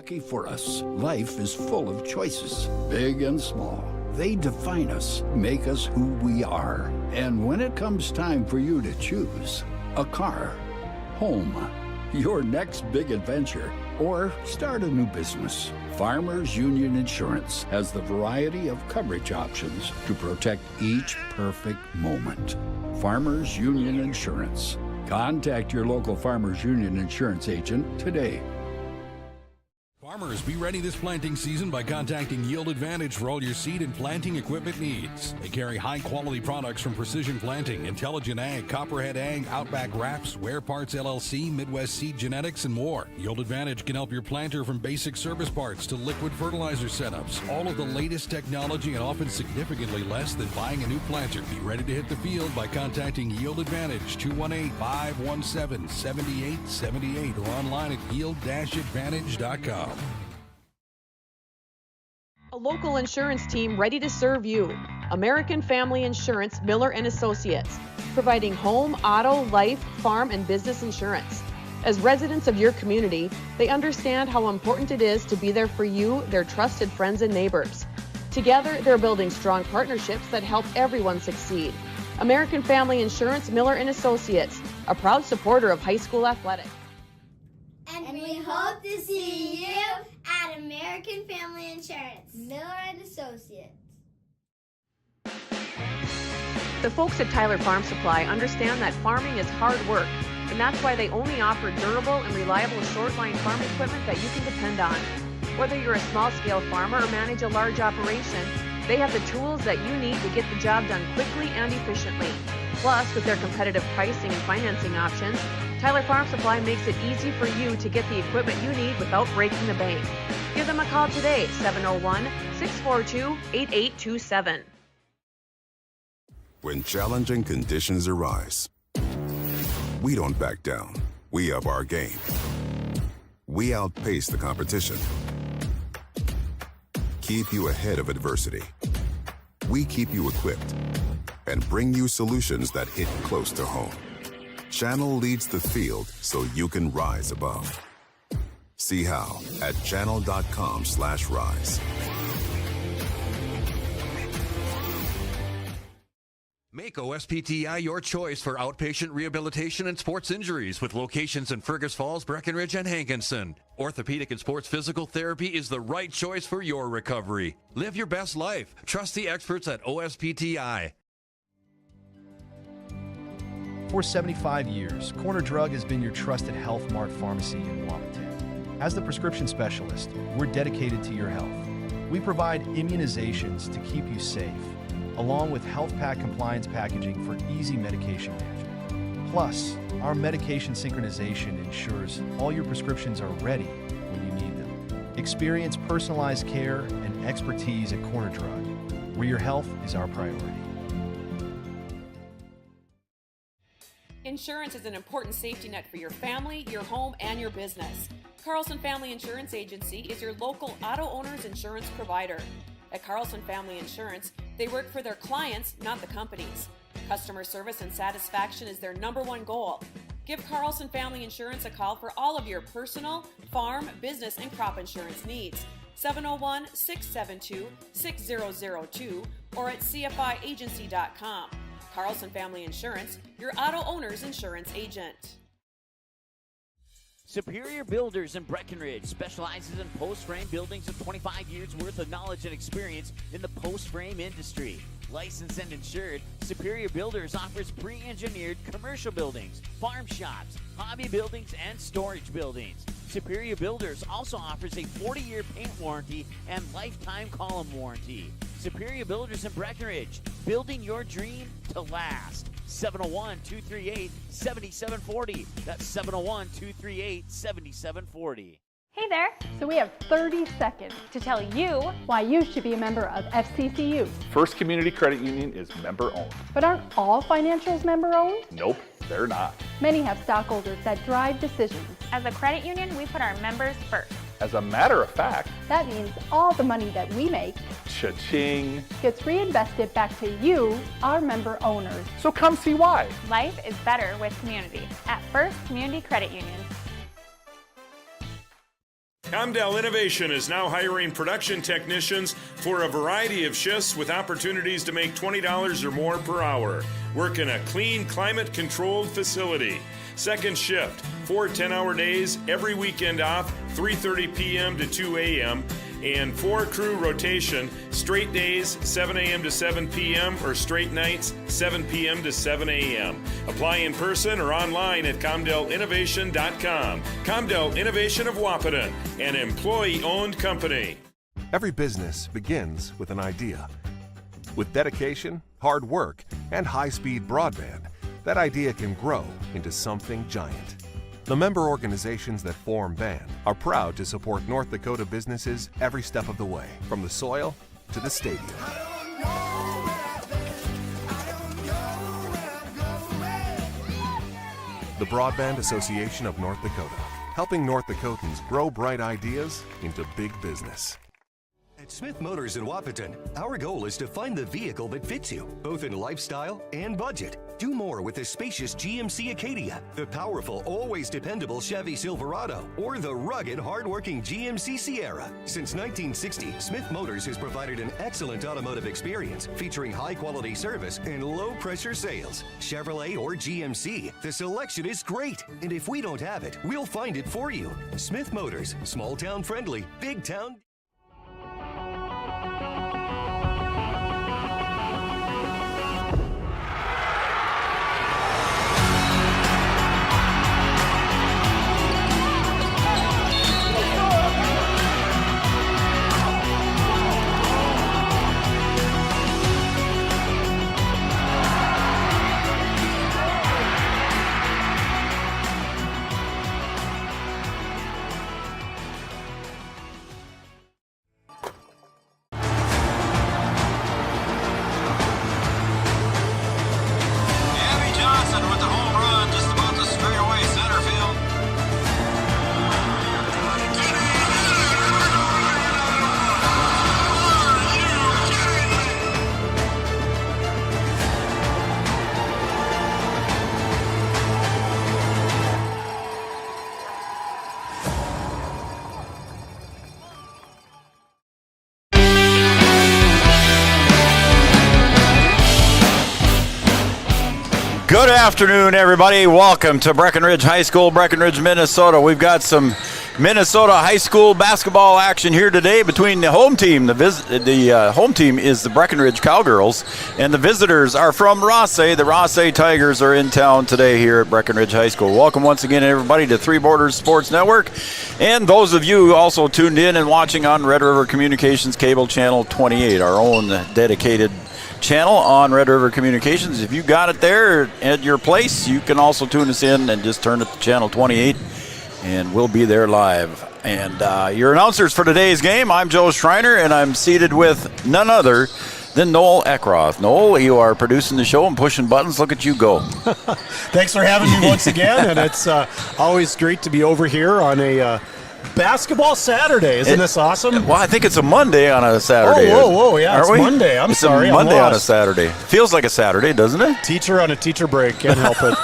Lucky for us, life is full of choices, big and small. They define us, make us who we are. And when it comes time for you to choose, a car, home, your next big adventure, or start a new business, Farmers Union Insurance has the variety of coverage options to protect each perfect moment. Farmers Union Insurance. Contact your local Farmers Union Insurance agent today. Farmers, be ready this planting season by contacting Yield Advantage for all your seed and planting equipment needs. They carry high-quality products from Precision Planting, Intelligent Ag, Copperhead Ag, Outback Wraps, Ware Parts LLC, Midwest Seed Genetics, and more. Yield Advantage can help your planter from basic service parts to liquid fertilizer setups. All of the latest technology and often significantly less than buying a new planter. Be ready to hit the field by contacting Yield Advantage, 218-517-7878, or online at yield-advantage.com. A local insurance team ready to serve you. American Family Insurance, Miller & Associates, providing home, auto, life, farm, and business insurance. As residents of your community, they understand how important it is to be there for you, their trusted friends and neighbors. Together, they're building strong partnerships that help everyone succeed. American Family Insurance, Miller & Associates, a proud supporter of high school athletics. And we hope to see you at American Family Insurance, Miller & Associates. The folks at Tyler Farm Supply understand that farming is hard work, and that's why they only offer durable and reliable short-line farm equipment that you can depend on. Whether you're a small-scale farmer or manage a large operation, they have the tools that you need to get the job done quickly and efficiently. Plus, with their competitive pricing and financing options, Tyler Farm Supply makes it easy for you to get the equipment you need without breaking the bank. Give them a call today, 701-642-8827. When challenging conditions arise, we don't back down. We up our game. We outpace the competition. Keep you ahead of adversity. We keep you equipped and bring you solutions that hit close to home. Channel leads the field so you can rise above. See how at channel.com/rise. Make OSPTI your choice for outpatient rehabilitation and sports injuries with locations in Fergus Falls, Breckenridge, and Hankinson. Orthopedic and sports physical therapy is the right choice for your recovery. Live your best life. Trust the experts at OSPTI. For 75 years, Corner Drug has been your trusted Health Mart pharmacy in Wapaton. As the prescription specialist, we're dedicated to your health. We provide immunizations to keep you safe, along with health pack compliance packaging for easy medication management. Plus, our medication synchronization ensures all your prescriptions are ready when you need them. Experience personalized care and expertise at Corner Drug, where your health is our priority. Insurance is an important safety net for your family, your home, and your business. Carlson Family Insurance Agency is your local auto owner's insurance provider. At Carlson Family Insurance, they work for their clients, not the companies. Customer service and satisfaction is their #1 goal. Give Carlson Family Insurance a call for all of your personal, farm, business, and crop insurance needs. 701-672-6002 or at cfiagency.com. Carlson Family Insurance, your auto owner's insurance agent. Superior Builders in Breckenridge specializes in post-frame buildings with 25 years worth of knowledge and experience in the post-frame industry. Licensed and insured, Superior Builders offers pre-engineered commercial buildings, farm shops, hobby buildings, and storage buildings. Superior Builders also offers a 40-year paint warranty and lifetime column warranty. Superior Builders in Breckenridge, building your dream to last. 701-238-7740. That's 701-238-7740. Hey there! So we have 30 seconds to tell you why you should be a member of FCCU. First Community Credit Union is member-owned. But aren't all financials member-owned? Nope, they're not. Many have stockholders that drive decisions. As a credit union, we put our members first. As a matter of fact, that means all the money that we make, cha-ching, gets reinvested back to you, our member owners. So come see why. Life is better with community at First Community Credit Union. Comdell Innovation is now hiring production technicians for a variety of shifts with opportunities to make $20 or more per hour. Work in a clean, climate-controlled facility. Second shift, 4 10-hour days, every weekend off, 3:30 p.m. to 2 a.m., and 4-crew rotation, straight days, 7 a.m. to 7 p.m., or straight nights, 7 p.m. to 7 a.m. Apply in person or online at ComdellInnovation.com. Comdell Innovation of Wahpeton, an employee-owned company. Every business begins with an idea. With dedication, hard work, and high-speed broadband, that idea can grow into something giant. The member organizations that form BAND are proud to support North Dakota businesses every step of the way, from the soil to the stadium. The Broadband Association of North Dakota, helping North Dakotans grow bright ideas into big business. At Smith Motors in Wahpeton, our goal is to find the vehicle that fits you, both in lifestyle and budget. Do more with the spacious GMC Acadia, the powerful, always dependable Chevy Silverado, or the rugged, hardworking GMC Sierra. Since 1960, Smith Motors has provided an excellent automotive experience featuring high-quality service and low-pressure sales. Chevrolet or GMC, the selection is great. And if we don't have it, we'll find it for you. Smith Motors, small-town friendly, big-town... Good afternoon, everybody. Welcome to Breckenridge High School, Breckenridge, Minnesota. We've got some Minnesota high school basketball action here today between the home team. The home team is the Breckenridge Cowgirls, and the visitors are from Rothsay. The Rothsay Tigers are in town today here at Breckenridge High School. Welcome once again, everybody, to Three Borders Sports Network. And those of you also tuned in and watching on Red River Communications Cable Channel 28, our own dedicated channel on Red River Communications. If you got it there at your place, you can also tune us in and just turn it to Channel 28, and we'll be there live. And your announcers for today's game, I'm Joe Schreiner, and I'm seated with none other than Noel Eckroth. Noel, you are producing the show and pushing buttons. Look at you go. Thanks for having me once again, and it's always great to be over here on a basketball Saturday. Isn't this awesome? Well, I think it's a Monday on a Saturday. Whoa, yeah, it's Monday. I'm sorry. It's a Monday on a Saturday. Feels like a Saturday, doesn't it? Teacher on a teacher break. Can't help it.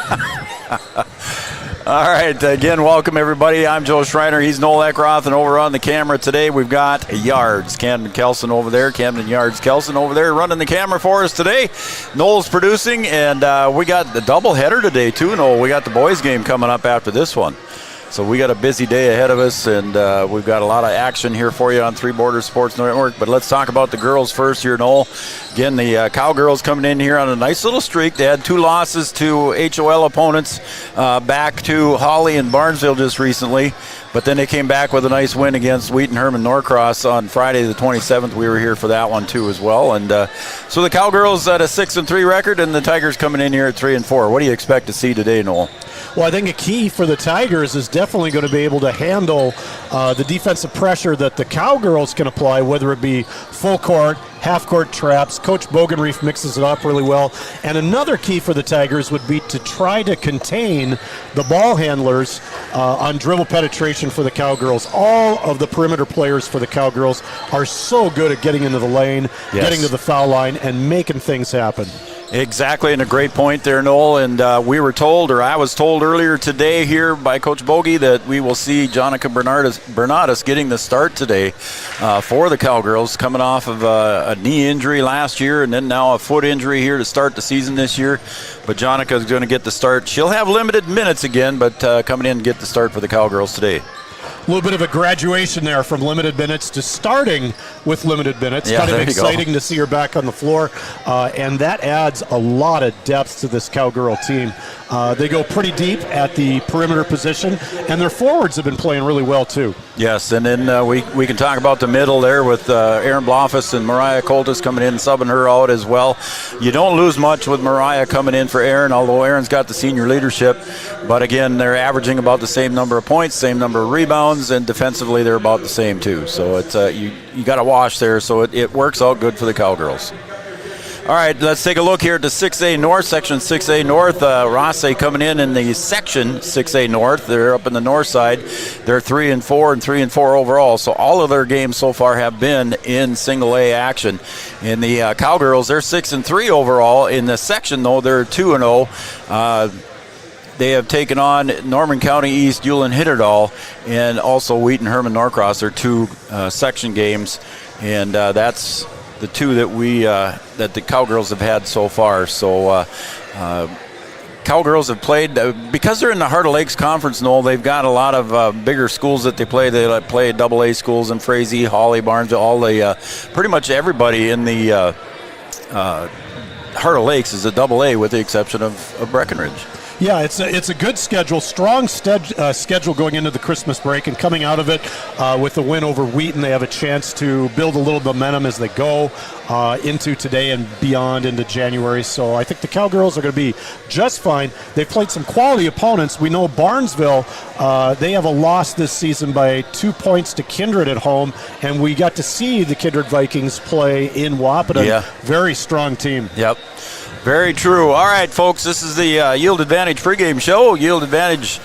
All right, again, welcome, everybody. I'm Joe Schreiner. He's Noel Eckroth, and over on the camera today, we've got Yards. Camden Kelson over there. Camden Yards Kelson over there running the camera for us today. Noel's producing, and we got the doubleheader today, too, Noel. We got the boys' game coming up after this one. So we got a busy day ahead of us, and we've got a lot of action here for you on Three Borders Sports Network. But let's talk about the girls first here, Noel. Again, the Cowgirls coming in here on a nice little streak. They had 2 losses to HOL opponents back to Hawley and Barnesville just recently. But then they came back with a nice win against Wheaton Herman Norcross on Friday the 27th. We were here for that one, too, as well. And so the Cowgirls at a 6-3 record, and the Tigers coming in here at 3-4. What do you expect to see today, Noel? Well, I think a key for the Tigers is definitely going to be able to handle the defensive pressure that the Cowgirls can apply, whether it be full court, half-court traps. Coach Bogenreef mixes it up really well. And another key for the Tigers would be to try to contain the ball handlers on dribble penetration for the Cowgirls. All of the perimeter players for the Cowgirls are so good at getting into the lane, getting to the foul line, and making things happen. Exactly, and a great point there, Noel. And we were told, or I was told earlier today here by Coach Bogey, that we will see Jonica Bernadas getting the start today for the Cowgirls, coming off of a knee injury last year and then now a foot injury here to start the season this year. But Jonica is going to get the start. She'll have limited minutes again, but coming in to get the start for the Cowgirls today. A little bit of a graduation there from limited minutes to starting with limited minutes. Yeah, kind of there you exciting go. to see her back on the floor, and that adds a lot of depth to this Cowgirl team. They go pretty deep at the perimeter position, and their forwards have been playing really well too. Yes, and then we can talk about the middle there with Erin Blofus and Mariah Coltis coming in, subbing her out as well. You don't lose much with Mariah coming in for Erin, although Erin's got the senior leadership. But again, they're averaging about the same number of points, same number of rebounds, and defensively they're about the same too. So it's you got a wash there, so it works out good for the Cowgirls. All right, let's take a look here at the 6A North, Section 6A North. Rothsay coming in the Section 6A North. They're up in the north side. They're 3-4 and 3-4 overall. So all of their games so far have been in single A action. In the Cowgirls, they're 6-3 overall. In the section, though, they're 2-0. They have taken on Norman County East, Ulen Hitterdal, and also Wheaton Herman Norcross. They're two section games, and that's the two that the Cowgirls have had so far. So Cowgirls have played, because they're in the Heart of Lakes Conference, Noel, they've got a lot of bigger schools that they play. They play AA schools in Frazee, Hawley, Barnesville, all the, pretty much everybody in the Heart of Lakes is a AA with the exception of Breckenridge. Yeah, it's a good schedule, strong schedule going into the Christmas break, and coming out of it with the win over Wheaton, they have a chance to build a little momentum as they go into today and beyond into January. So I think the Cowgirls are going to be just fine. They've played some quality opponents. We know Barnesville, they have a loss this season by 2 points to Kindred at home, and we got to see the Kindred Vikings play in Wahpeton. Yeah. Very strong team. Yep. Very true. All right, folks, this is the Yield Advantage pregame show. Yield Advantage,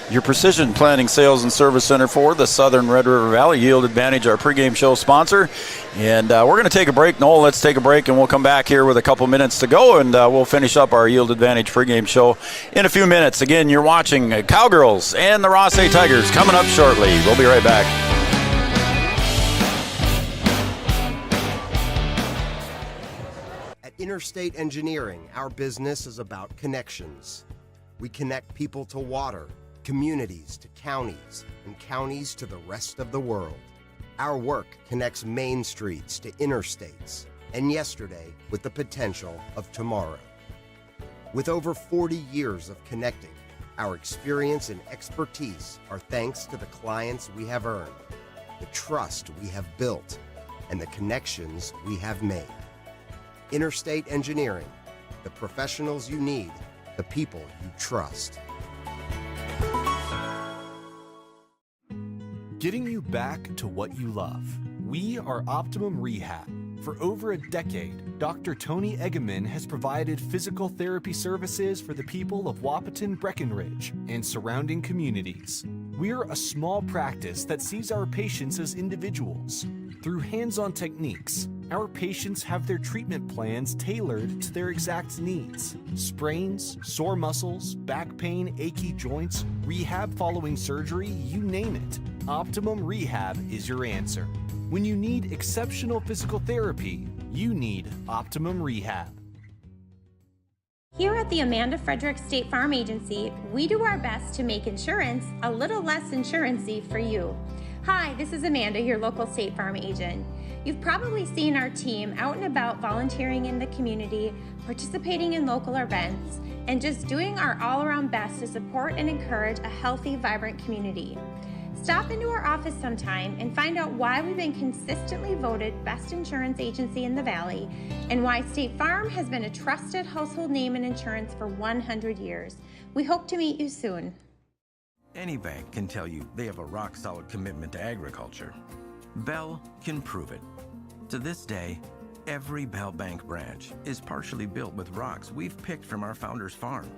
your precision planning sales and service center for the Southern Red River Valley. Yield Advantage, our pregame show sponsor. And we're going to take a break. Noel, let's take a break, and we'll come back here with a couple minutes to go, and we'll finish up our Yield Advantage pregame show in a few minutes. Again, you're watching Cowgirls and the Rothsay Tigers coming up shortly. We'll be right back. Interstate Engineering, our business is about connections. We connect people to water, communities to counties, and counties to the rest of the world. Our work connects main streets to interstates, and yesterday with the potential of tomorrow. With over 40 years of connecting, our experience and expertise are thanks to the clients we have earned, the trust we have built, and the connections we have made. Interstate Engineering, the professionals you need, the people you trust. Getting you back to what you love. We are Optimum Rehab. For over a decade, Dr. Tony Egeman has provided physical therapy services for the people of Wahpeton, Breckenridge, and surrounding communities. We're a small practice that sees our patients as individuals. Through hands-on techniques, our patients have their treatment plans tailored to their exact needs. Sprains, sore muscles, back pain, achy joints, rehab following surgery, you name it. Optimum Rehab is your answer. When you need exceptional physical therapy, you need Optimum Rehab. Here at the Amanda Frederick State Farm Agency, we do our best to make insurance a little less insurance-y for you. Hi, this is Amanda, your local State Farm agent. You've probably seen our team out and about volunteering in the community, participating in local events, and just doing our all-around best to support and encourage a healthy, vibrant community. Stop into our office sometime and find out why we've been consistently voted best insurance agency in the Valley and why State Farm has been a trusted household name in insurance for 100 years. We hope to meet you soon. Any bank can tell you they have a rock-solid commitment to agriculture. Bell can prove it. To this day, every Bell Bank branch is partially built with rocks we've picked from our founder's farm.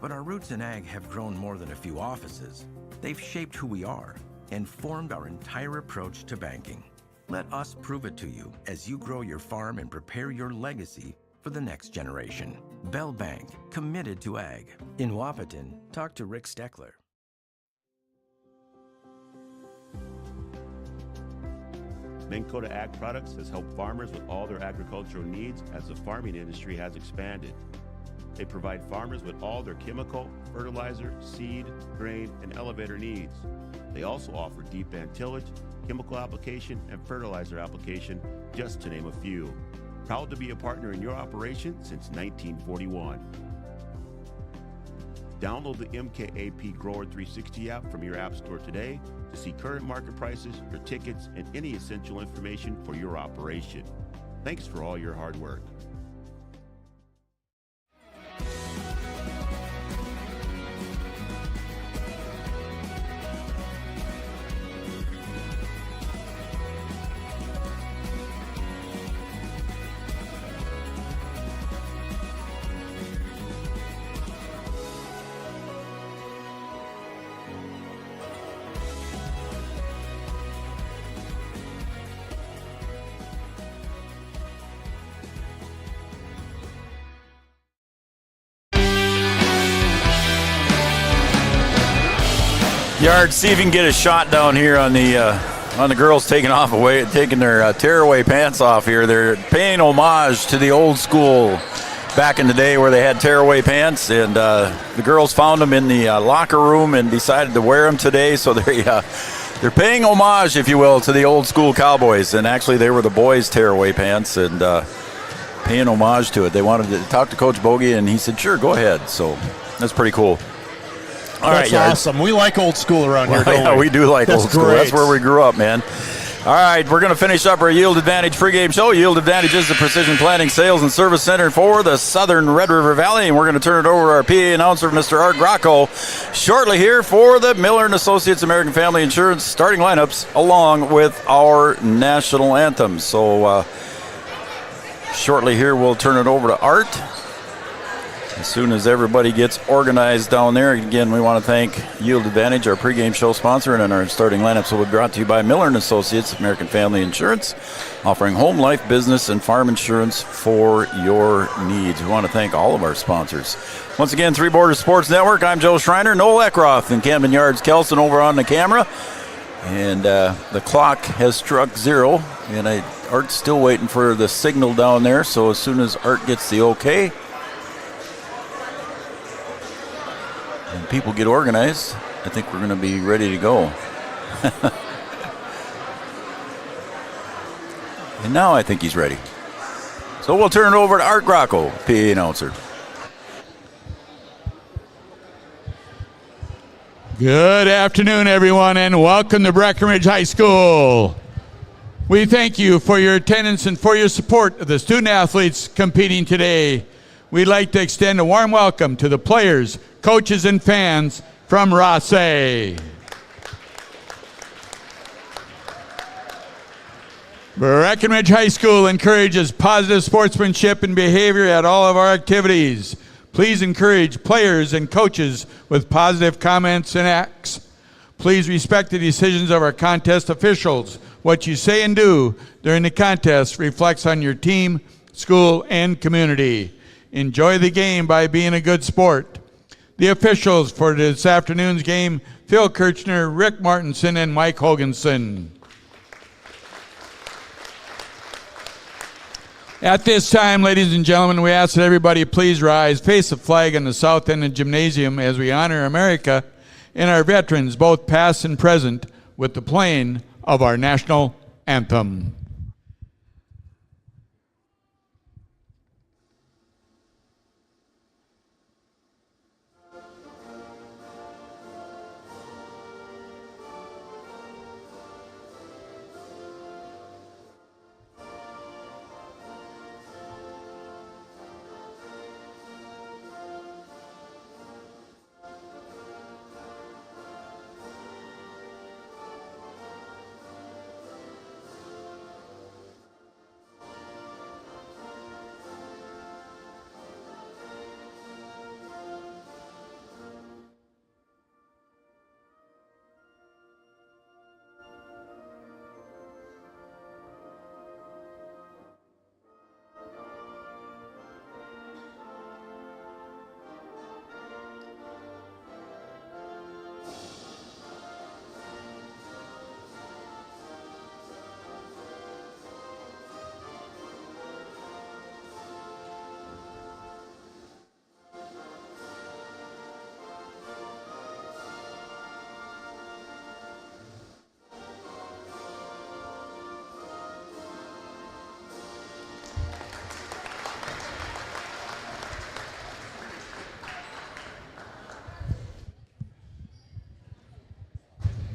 But our roots in ag have grown more than a few offices. They've shaped who we are and formed our entire approach to banking. Let us prove it to you as you grow your farm and prepare your legacy for the next generation. Bell Bank, committed to ag. In Wahpeton, talk to Rick Steckler. Minn Kota Ag Products has helped farmers with all their agricultural needs as the farming industry has expanded. They provide farmers with all their chemical, fertilizer, seed, grain, and elevator needs. They also offer deep band tillage, chemical application, and fertilizer application, just to name a few. Proud to be a partner in your operation since 1941. Download the MKAP Grower 360 app from your app store today to see current market prices, your tickets, and any essential information for your operation. Thanks for all your hard work. Yard, see if you can get a shot down here on the girls taking their tearaway pants off here. They're paying homage to the old school back in the day where they had tearaway pants, and the girls found them in the locker room and decided to wear them today. So they're paying homage, if you will, to the old school Cowboys. And actually, they were the boys' tearaway pants, and paying homage to it. They wanted to talk to Coach Bogey, and he said, "Sure, go ahead." So that's pretty cool. That's awesome. We like old school around here, don't yeah, we do like old school. Great. That's where we grew up, man. All right, we're going to finish up our Yield Advantage pregame show. Yield Advantage is the precision planting sales and service center for the southern Red River Valley, and we're going to turn it over to our PA announcer, Mr. Art Gracco, shortly here for the Miller & Associates American Family Insurance starting lineups along with our national anthem. So shortly here, we'll turn it over to Art. As soon as everybody gets organized down there, again, we want to thank Yield Advantage, our pregame show sponsor, and our starting lineups will be brought to you by Miller & Associates, American Family Insurance, offering home, life, business, and farm insurance for your needs. We want to thank all of our sponsors. Once again, Three Borders Sports Network, I'm Joe Schreiner, Noel Eckroth, and Camden Yards Kelson over on the camera. And the clock has struck 0, and Art's still waiting for the signal down there, so as soon as Art gets the okay, and people get organized, I think we're going to be ready to go. And now I think he's ready. So we'll turn it over to Art Gracco, PA announcer. Good afternoon, everyone, and welcome to Breckenridge High School. We thank you for your attendance and for your support of the student athletes competing today. We'd like to extend a warm welcome to the players, coaches, and fans from Rothsay. Breckenridge High School encourages positive sportsmanship and behavior at all of our activities. Please encourage players and coaches with positive comments and acts. Please respect the decisions of our contest officials. What you say and do during the contest reflects on your team, school, and community. Enjoy the game by being a good sport. The officials for this afternoon's game, Phil Kirchner, Rick Martinson, and Mike Hoganson. At this time, ladies and gentlemen, we ask that everybody please rise, face the flag on the south end of the gymnasium as we honor America and our veterans, both past and present, with the playing of our national anthem.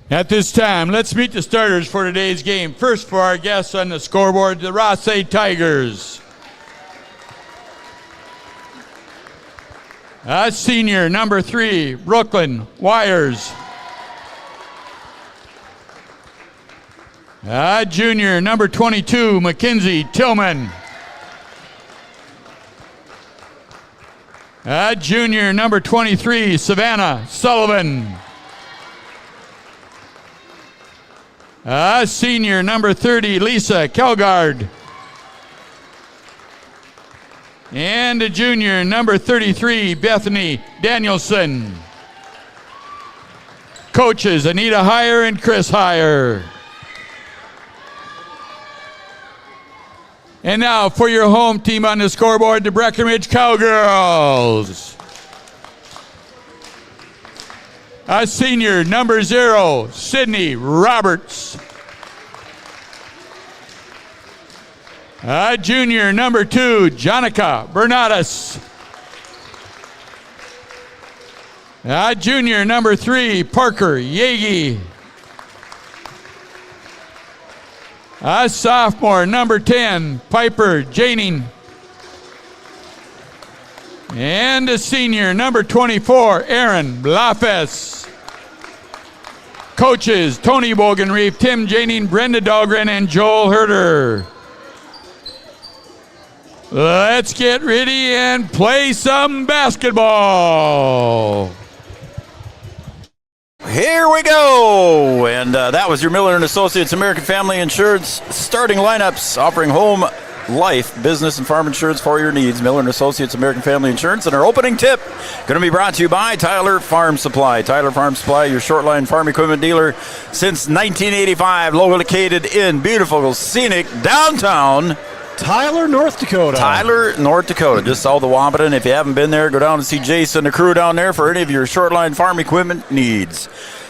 At this time, let's meet the starters for today's game. First for our guests on the scoreboard, the Rothsay Tigers. Senior, number 3, Brooklyn Wires. Junior, number 22, Mackenzie Tillman. Junior, number 23, Savannah Sullivan. Senior, number 30, Lisa Kelgard. And a junior, number 33, Bethany Danielson. Coaches, Anita Heyer and Chris Heyer. And now for your home team on the scoreboard, the Breckenridge Cowgirls. Senior, number 0, Sydney Roberts. Junior, number 2, Jonica Bernatus. Junior, number 3, Parker Yagi. Sophomore, number 10, Piper Janing. And a senior, number 24, Aaron Blafes. Coaches, Tony Bogenreef, Tim Janing, Brenda Dahlgren, and Joel Herder. Let's get ready and play some basketball. Here we go, and that was your Miller & Associates American Family Insurance starting lineups, offering home, life, business, and farm insurance for your needs. Miller & Associates American Family Insurance, and our opening tip going to be brought to you by Tyler Farm Supply. Tyler Farm Supply, your short-line farm equipment dealer since 1985, located in beautiful, scenic downtown Tyler, North Dakota. Tyler, North Dakota, just south of Wapaton. If you haven't been there, go down and see Jason and the crew down there for any of your short-line farm equipment needs.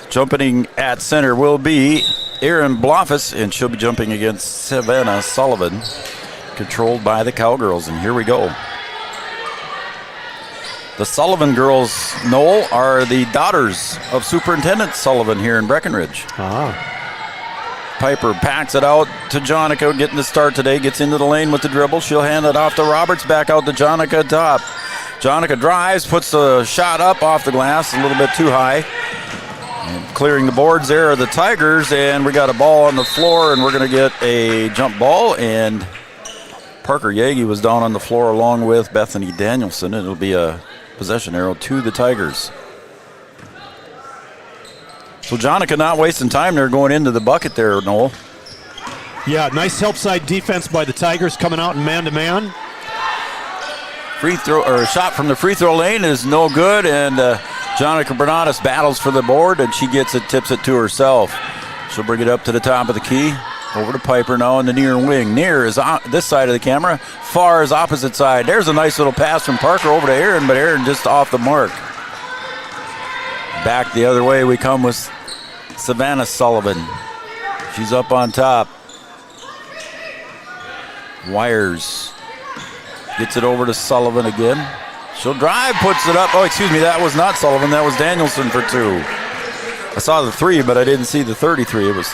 Jumping at center will be Erin Blofus, and she'll be jumping against Savannah Sullivan, controlled by the Cowgirls. And here we go. The Sullivan girls, Noel, are the daughters of Superintendent Sullivan here in Breckenridge. Piper packs it out to Jonica, getting the start today, gets into the lane with the dribble. She'll hand it off to Roberts, back out to Jonica top. Jonica drives, puts the shot up off the glass, a little bit too high. And clearing the boards there are the Tigers, and we got a ball on the floor, and we're going to get a jump ball, and Parker Yagi was down on the floor along with Bethany Danielson, and it'll be a possession arrow to the Tigers. So Jonica not wasting time there going into the bucket there, Noel. Yeah, nice help side defense by the Tigers coming out in man-to-man. Free throw, or shot from the free throw lane is no good, and Jonica Bernatus battles for the board, and she gets it, tips it to herself. She'll bring it up to the top of the key. Over to Piper now in the near wing. Near is on this side of the camera. Far is opposite side. There's a nice little pass from Parker over to Aaron, but Aaron just off the mark. Back the other way we come with Savannah Sullivan. She's up on top. Wires. Gets it over to Sullivan again. She'll drive, puts it up. Oh, excuse me, that was not Sullivan. That was Danielson for 2. I saw the 3, but I didn't see the 33. It was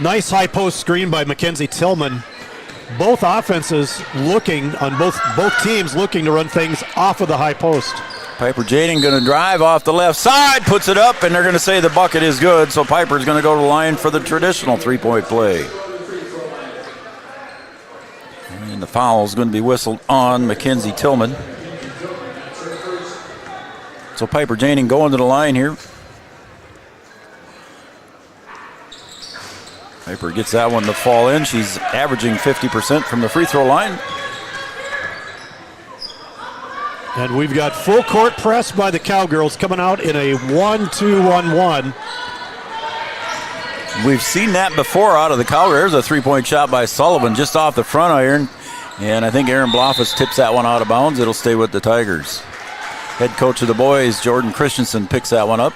nice high post screen by Mackenzie Tillman. Both offenses looking on both teams looking to run things off of the high post. Piper Jading going to drive off the left side, puts it up, and they're going to say the bucket is good, so Piper's going to go to the line for the traditional three-point play. And the foul is going to be whistled on Mackenzie Tillman. So Piper Jading going to the line here. Piper gets that one to fall in. She's averaging 50% from the free throw line. And we've got full court press by the Cowgirls coming out in a 1-2-1-1. We've seen that before out of the Cowgirls. There's a three-point shot by Sullivan just off the front iron. And I think Aaron Blofus tips that one out of bounds. It'll stay with the Tigers. Head coach of the boys, Jordan Christensen, picks that one up.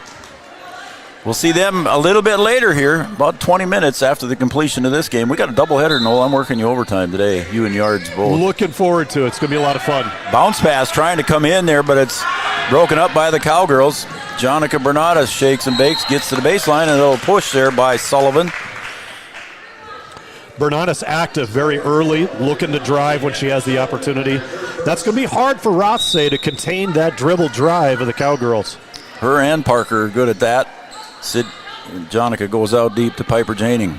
We'll see them a little bit later here, about 20 minutes after the completion of this game. We got a doubleheader, Noel. I'm working you overtime today, you and Yards both. Looking forward to it. It's going to be a lot of fun. Bounce pass trying to come in there, but it's Broken up by the Cowgirls. Jonica Bernardes shakes and bakes, gets to the baseline, and a little push there by Sullivan. Bernardes active very early, looking to drive when she has the opportunity. That's going to be hard for Rothsay to contain that dribble drive of the Cowgirls. Her and Parker are good at that. Jonica goes out deep to Piper Janing.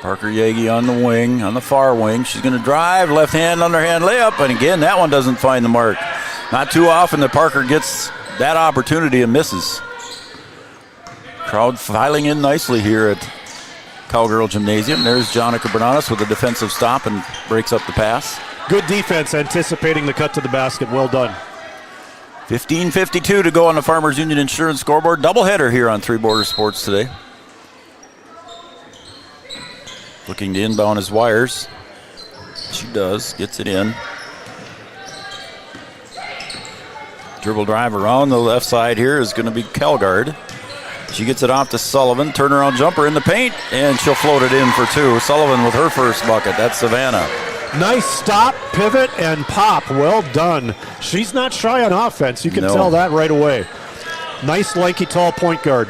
Parker Yagi on the wing, on the far wing. She's going to drive, left hand, underhand layup, and again, that one doesn't find the mark. Not too often that Parker gets that opportunity and misses. Crowd filing in nicely here at Cowgirl Gymnasium. There's Jonica Bernardes with a defensive stop and breaks up the pass. Good defense, anticipating the cut to the basket. Well done. 15:52 to go on the Farmers Union Insurance scoreboard. Doubleheader here on Three Border Sports today. Looking to inbound his Wires. She does, gets it in. Dribble drive around the left side here is going to be Kelgard. She gets it off to Sullivan. Turnaround jumper in the paint, and she'll float it in for two. Sullivan with her first bucket. That's Savannah. Nice stop, pivot, and pop. Well done. She's not shy on offense. You can tell that right away. Nice, lanky, tall point guard.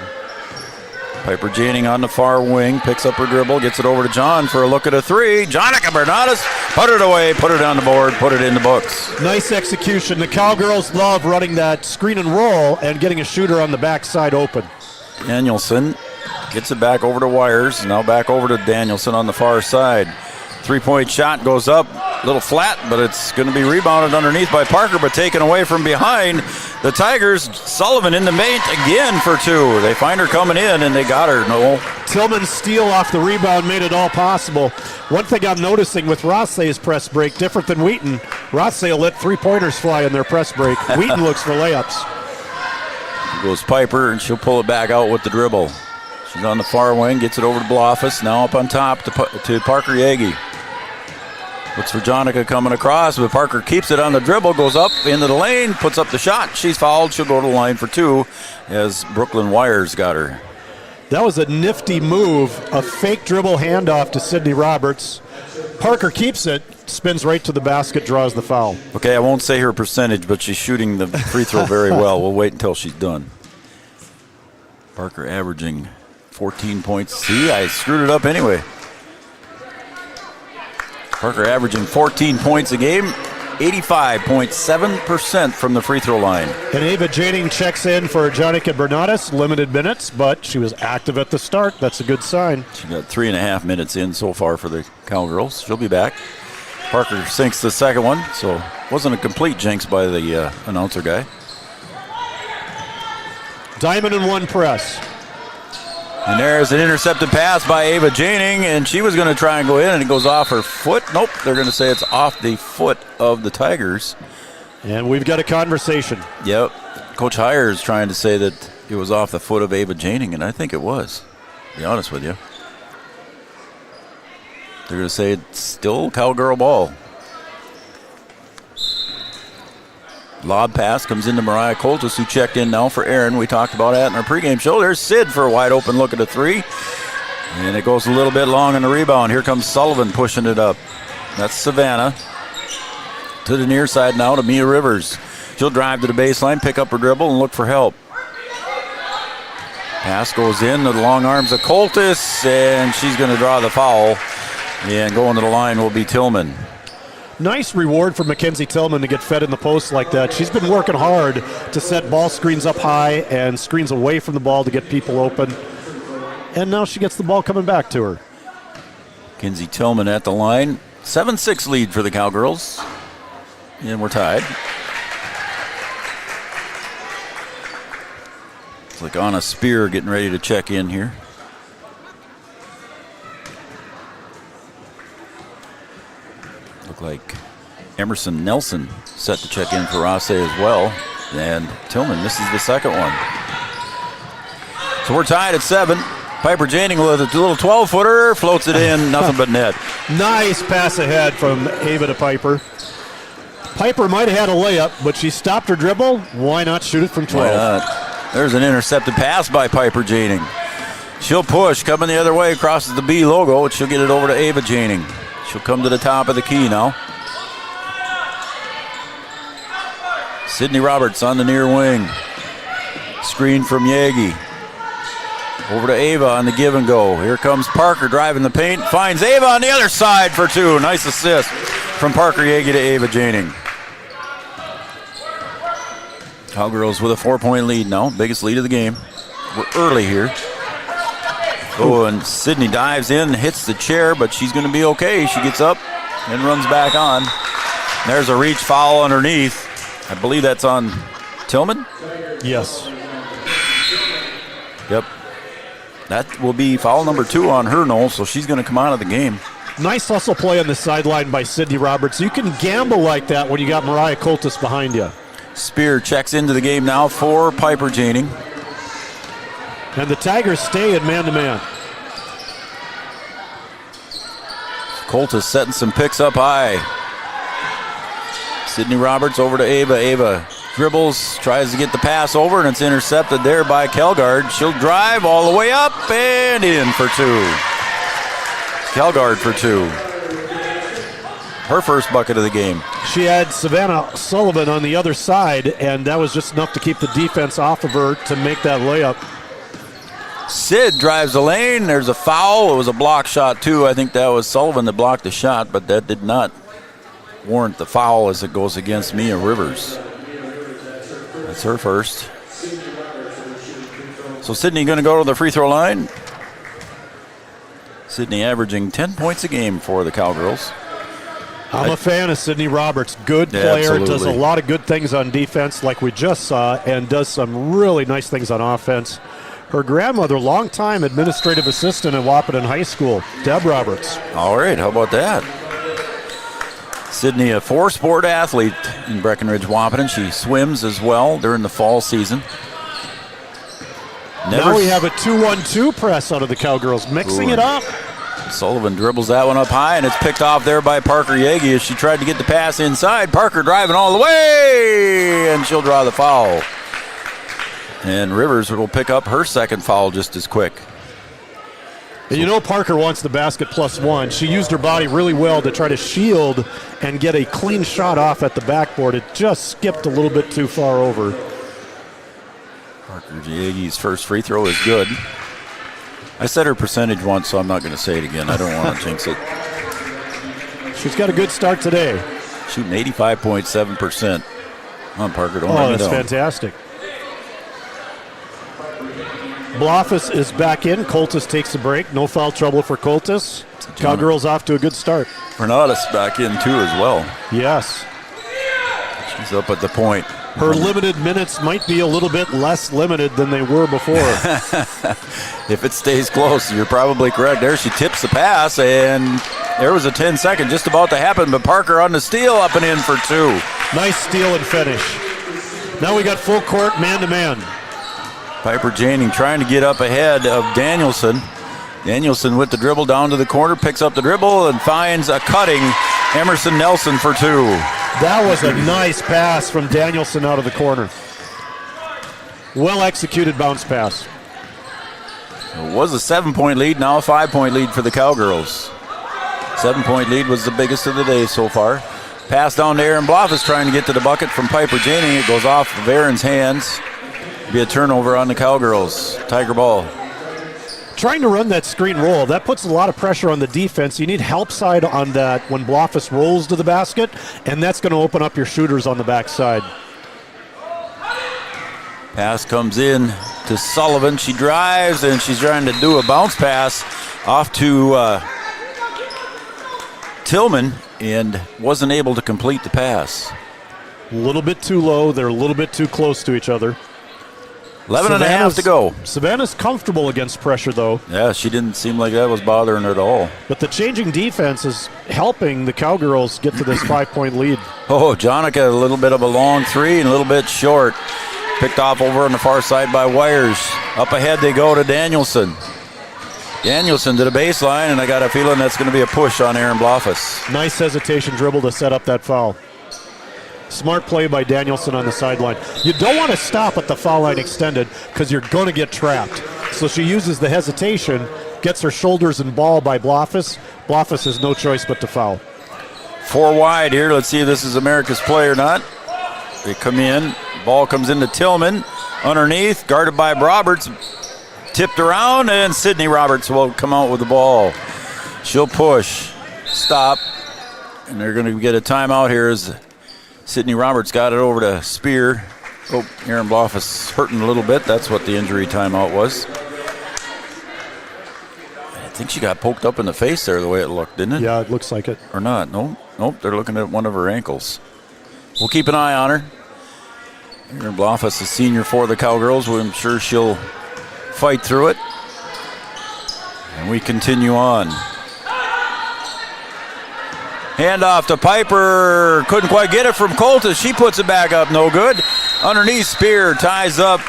Piper Janing on the far wing, picks up her dribble, gets it over to John for a look at a three. Jonica Bernardes, put it away, put it on the board, put it in the books. Nice execution. The Cowgirls love running that screen and roll and getting a shooter on the backside open. Danielson gets it back over to Wires. Now back over to Danielson on the far side. Three-point shot goes up, a little flat, but it's going to be rebounded underneath by Parker, but taken away from behind. The Tigers, Sullivan in the paint again for two. They find her coming in, and they got her, Noel. Tillman's steal off the rebound made it all possible. One thing I'm noticing with Rothsay's press break, different than Wheaton, Rothsay will let three-pointers fly in their press break. Wheaton looks for layups. Goes Piper, and she'll pull it back out with the dribble. She's on the far wing, gets it over to Blofus, now up on top to Parker Yagi. Looks for Jonica coming across, but Parker keeps it on the dribble, goes up into the lane, puts up the shot. She's fouled. She'll go to the line for two as Brooklyn Wires got her. That was a nifty move, a fake dribble handoff to Sydney Roberts. Parker keeps it, spins right to the basket, draws the foul. Okay, I won't say her percentage, but she's shooting the free throw very well. We'll wait until she's done. Parker averaging 14 points. See, I screwed it up anyway. Parker averaging 14 points a game, 85.7% from the free throw line. And Ava Janing checks in for Jonica Bernardes, limited minutes, but she was active at the start. That's a good sign. She got 3.5 minutes in so far for the Cowgirls. She'll be back. Parker sinks the second one, so wasn't a complete jinx by the announcer guy. Diamond in one press. And there's an intercepted pass by Ava Janing, and she was going to try and go in, and it goes off her foot. Nope, they're going to say it's off the foot of the Tigers. And we've got a conversation. Yep. Coach Heyer is trying to say that it was off the foot of Ava Janing, and I think it was, to be honest with you. They're going to say it's still Cowgirl ball. Lob pass comes into Mariah Coltis, who checked in now for Aaron. We talked about that in our pregame show. There's Sid for a wide open look at a three. And it goes a little bit long on the rebound. Here comes Sullivan pushing it up. That's Savannah. To the near side now to Mia Rivers. She'll drive to the baseline, pick up her dribble, and look for help. Pass goes in to the long arms of Coltis, and she's going to draw the foul. And going to the line will be Tillman. Nice reward for Mackenzie Tillman to get fed in the post like that. She's been working hard to set ball screens up high and screens away from the ball to get people open. And now she gets the ball coming back to her. Mackenzie Tillman at the line. 7-6 lead for the Cowgirls. And we're tied. It's like Anna Spear getting ready to check in here. Look like Emerson Nelson set to check in for Rothsay as well. And Tillman misses the second one. So we're tied at 7. Piper Janing with a little 12-footer, floats it in, nothing but net. Nice pass ahead from Ava to Piper. Piper might have had a layup, but she stopped her dribble. Why not shoot it from 12? Why not? There's an intercepted pass by Piper Janing. She'll push, coming the other way, crosses the B logo, and she'll get it over to Ava Janing. She'll come to the top of the key now. Sydney Roberts on the near wing. Screen from Yagi. Over to Ava on the give and go. Here comes Parker driving the paint. Finds Ava on the other side for 2. Nice assist from Parker Yagi to Ava Janing. Cowgirls with a 4-point lead now. Biggest lead of the game. We're early here. Oh, and Sydney dives in, hits the chair, but she's going to be okay. She gets up and runs back on. There's a reach foul underneath. I believe that's on Tillman? Yes. Yep. That will be foul number 2 on her, Noel, so she's going to come out of the game. Nice hustle play on the sideline by Sydney Roberts. You can gamble like that when you got Mariah Coltis behind you. Spear checks into the game now for Piper Janing. And the Tigers stay in man-to-man. Coltis setting some picks up high. Sydney Roberts over to Ava. Ava dribbles, tries to get the pass over, and it's intercepted there by Kelgard. She'll drive all the way up and in for 2. Kelgard for 2. Her first bucket of the game. She had Savannah Sullivan on the other side, and that was just enough to keep the defense off of her to make that layup. Sid drives the lane. There's a foul. It was a block shot, too. I think that was Sullivan that blocked the shot, but that did not warrant the foul as it goes against Mia Rivers. That's her first. So Sydney going to go to the free throw line. Sydney averaging 10 points a game for the Cowgirls. I'm a fan of Sydney Roberts. Good player, absolutely. does a lot of good things on defense like we just saw, and does some really nice things on offense. Her grandmother, longtime administrative assistant at Wahpeton High School, Deb Roberts. All right, how about that? Sydney, a 4-sport athlete in Breckenridge Wahpeton. She swims as well during the fall season. Now we have a 2-1-2 press out of the Cowgirls, mixing it up. Sullivan dribbles that one up high, and it's picked off there by Parker Yagi as she tried to get the pass inside. Parker driving all the way, and she'll draw the foul. And Rivers will pick up her second foul just as quick. And you know Parker wants the basket +1. She used her body really well to try to shield and get a clean shot off at the backboard. It just skipped a little bit too far over. Parker Yagi's first free throw is good. I said her percentage once, so I'm not going to say it again. I don't want to jinx it. She's got a good start today. Shooting 85.7%. Come on, Parker, don't let me that's down. fantastic. Blofus is back in. Coltis takes a break. No foul trouble for Coltis. Cowgirls off to a good start. Renatus back in too as well. Yes. She's up at the point. Her limited minutes might be a little bit less limited than they were before. If it stays close, you're probably correct. There she tips the pass, and there was a 10-second just about to happen, but Parker on the steal, up and in for 2. Nice steal and finish. Now we got full court, man-to-man. Piper Janing trying to get up ahead of Danielson. Danielson with the dribble down to the corner, picks up the dribble and finds a cutting Emerson Nelson for 2. That was a nice pass from Danielson out of the corner. Well executed bounce pass. It was a 7-point lead, now a 5-point lead for the Cowgirls. 7-point lead was the biggest of the day so far. Pass down to Aaron Blofus trying to get to the bucket from Piper Janing. It goes off of Aaron's hands. Be a turnover on the Cowgirls. Tiger ball. Trying to run that screen roll, that puts a lot of pressure on the defense. You need help side on that when Blofus rolls to the basket, and that's going to open up your shooters on the backside. Pass comes in to Sullivan. She drives, and she's trying to do a bounce pass off to Tillman, and wasn't able to complete the pass. A little bit too low. They're a little bit too close to each other. 11 and a half to go. Savannah's comfortable against pressure, though. Yeah, she didn't seem like that was bothering her at all. But the changing defense is helping the Cowgirls get to this 5-point lead. Oh, Jonica, a little bit of a long 3 and a little bit short. Picked off over on the far side by Wires. Up ahead they go to Danielson. Danielson to the baseline, and I got a feeling that's going to be a push on Aaron Blofus. Nice hesitation dribble to set up that foul. Smart play by Danielson on the sideline. You don't want to stop at the foul line extended because you're going to get trapped. So she uses the hesitation, gets her shoulders and ball by Blofus. Blofus has no choice but to foul. 4 wide here. Let's see if this is America's play or not. They come in. Ball comes into Tillman. Underneath, guarded by Roberts. Tipped around, and Sydney Roberts will come out with the ball. She'll push. Stop. And they're going to get a timeout here as Sydney Roberts got it over to Spear. Oh, Aaron Bloff is hurting a little bit. That's what the injury timeout was. I think she got poked up in the face there the way it looked, didn't it? Yeah, it looks like it. Or not. Nope, they're looking at one of her ankles. We'll keep an eye on her. Aaron Bloff is a senior for the Cowgirls. I'm sure she'll fight through it. And we continue on. Handoff to Piper. Couldn't quite get it from Coltis. She puts it back up. No good. Underneath, Spear ties up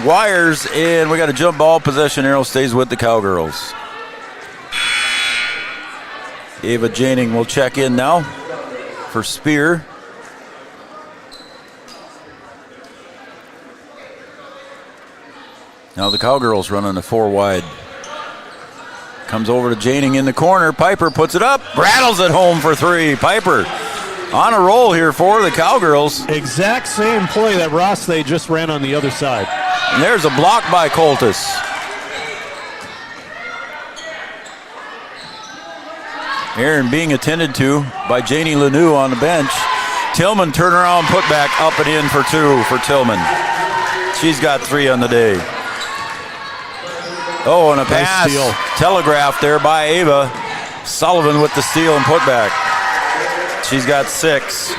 Wires, and we got a jump ball. Possession arrow stays with the Cowgirls. Ava Janing will check in now for Spear. Now the Cowgirls running a 4 wide. Comes over to Janing in the corner. Piper puts it up. Rattles it home for 3. Piper on a roll here for the Cowgirls. Exact same play that Rothsay just ran on the other side. And there's a block by Coltis. Aaron being attended to by Janie Lanou on the bench. Tillman turnaround, put back up and in for 2 for Tillman. She's got 3 on the day. Oh, and a pass telegraphed there by Ava. Sullivan with the steal and putback. She's got 6.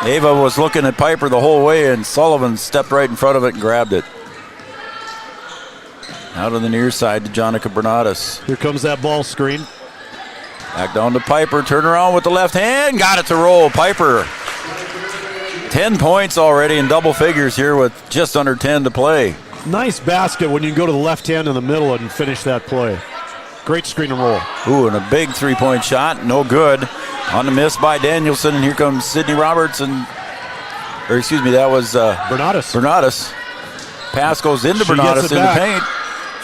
Ava was looking at Piper the whole way, and Sullivan stepped right in front of it and grabbed it. Out on the near side to Jonica Bernadas. Here comes that ball screen. Back down to Piper. Turn around with the left hand. Got it to roll. Piper. 10 points already in double figures here with just under 10 to play. Nice basket when you can go to the left hand in the middle and finish that play. Great screen and roll. Ooh, and a big 3-point shot. No good. On the miss by Danielson. And here comes Sydney Roberts. That was Bernadas. Pass goes into Bernadas in the paint.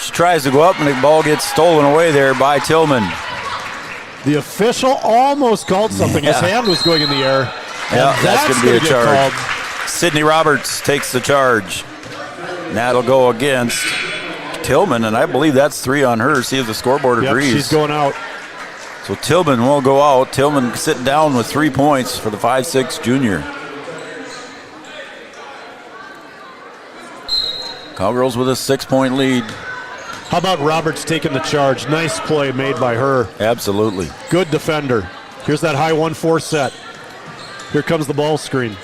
She tries to go up, and the ball gets stolen away there by Tillman. The official almost called something. Yeah. His hand was going in the air. Yeah, that's going to be a charge. Called. Sydney Roberts takes the charge. And that'll go against Tillman, and I believe that's 3 on her. See if the scoreboard agrees. She's going out. So Tillman will go out. Tillman sitting down with 3 points for the 5'6" junior. Cowgirls with a 6-point lead. How about Roberts taking the charge? Nice play made by her. Absolutely. Good defender. Here's that high 1-4 set. Here comes the ball screen.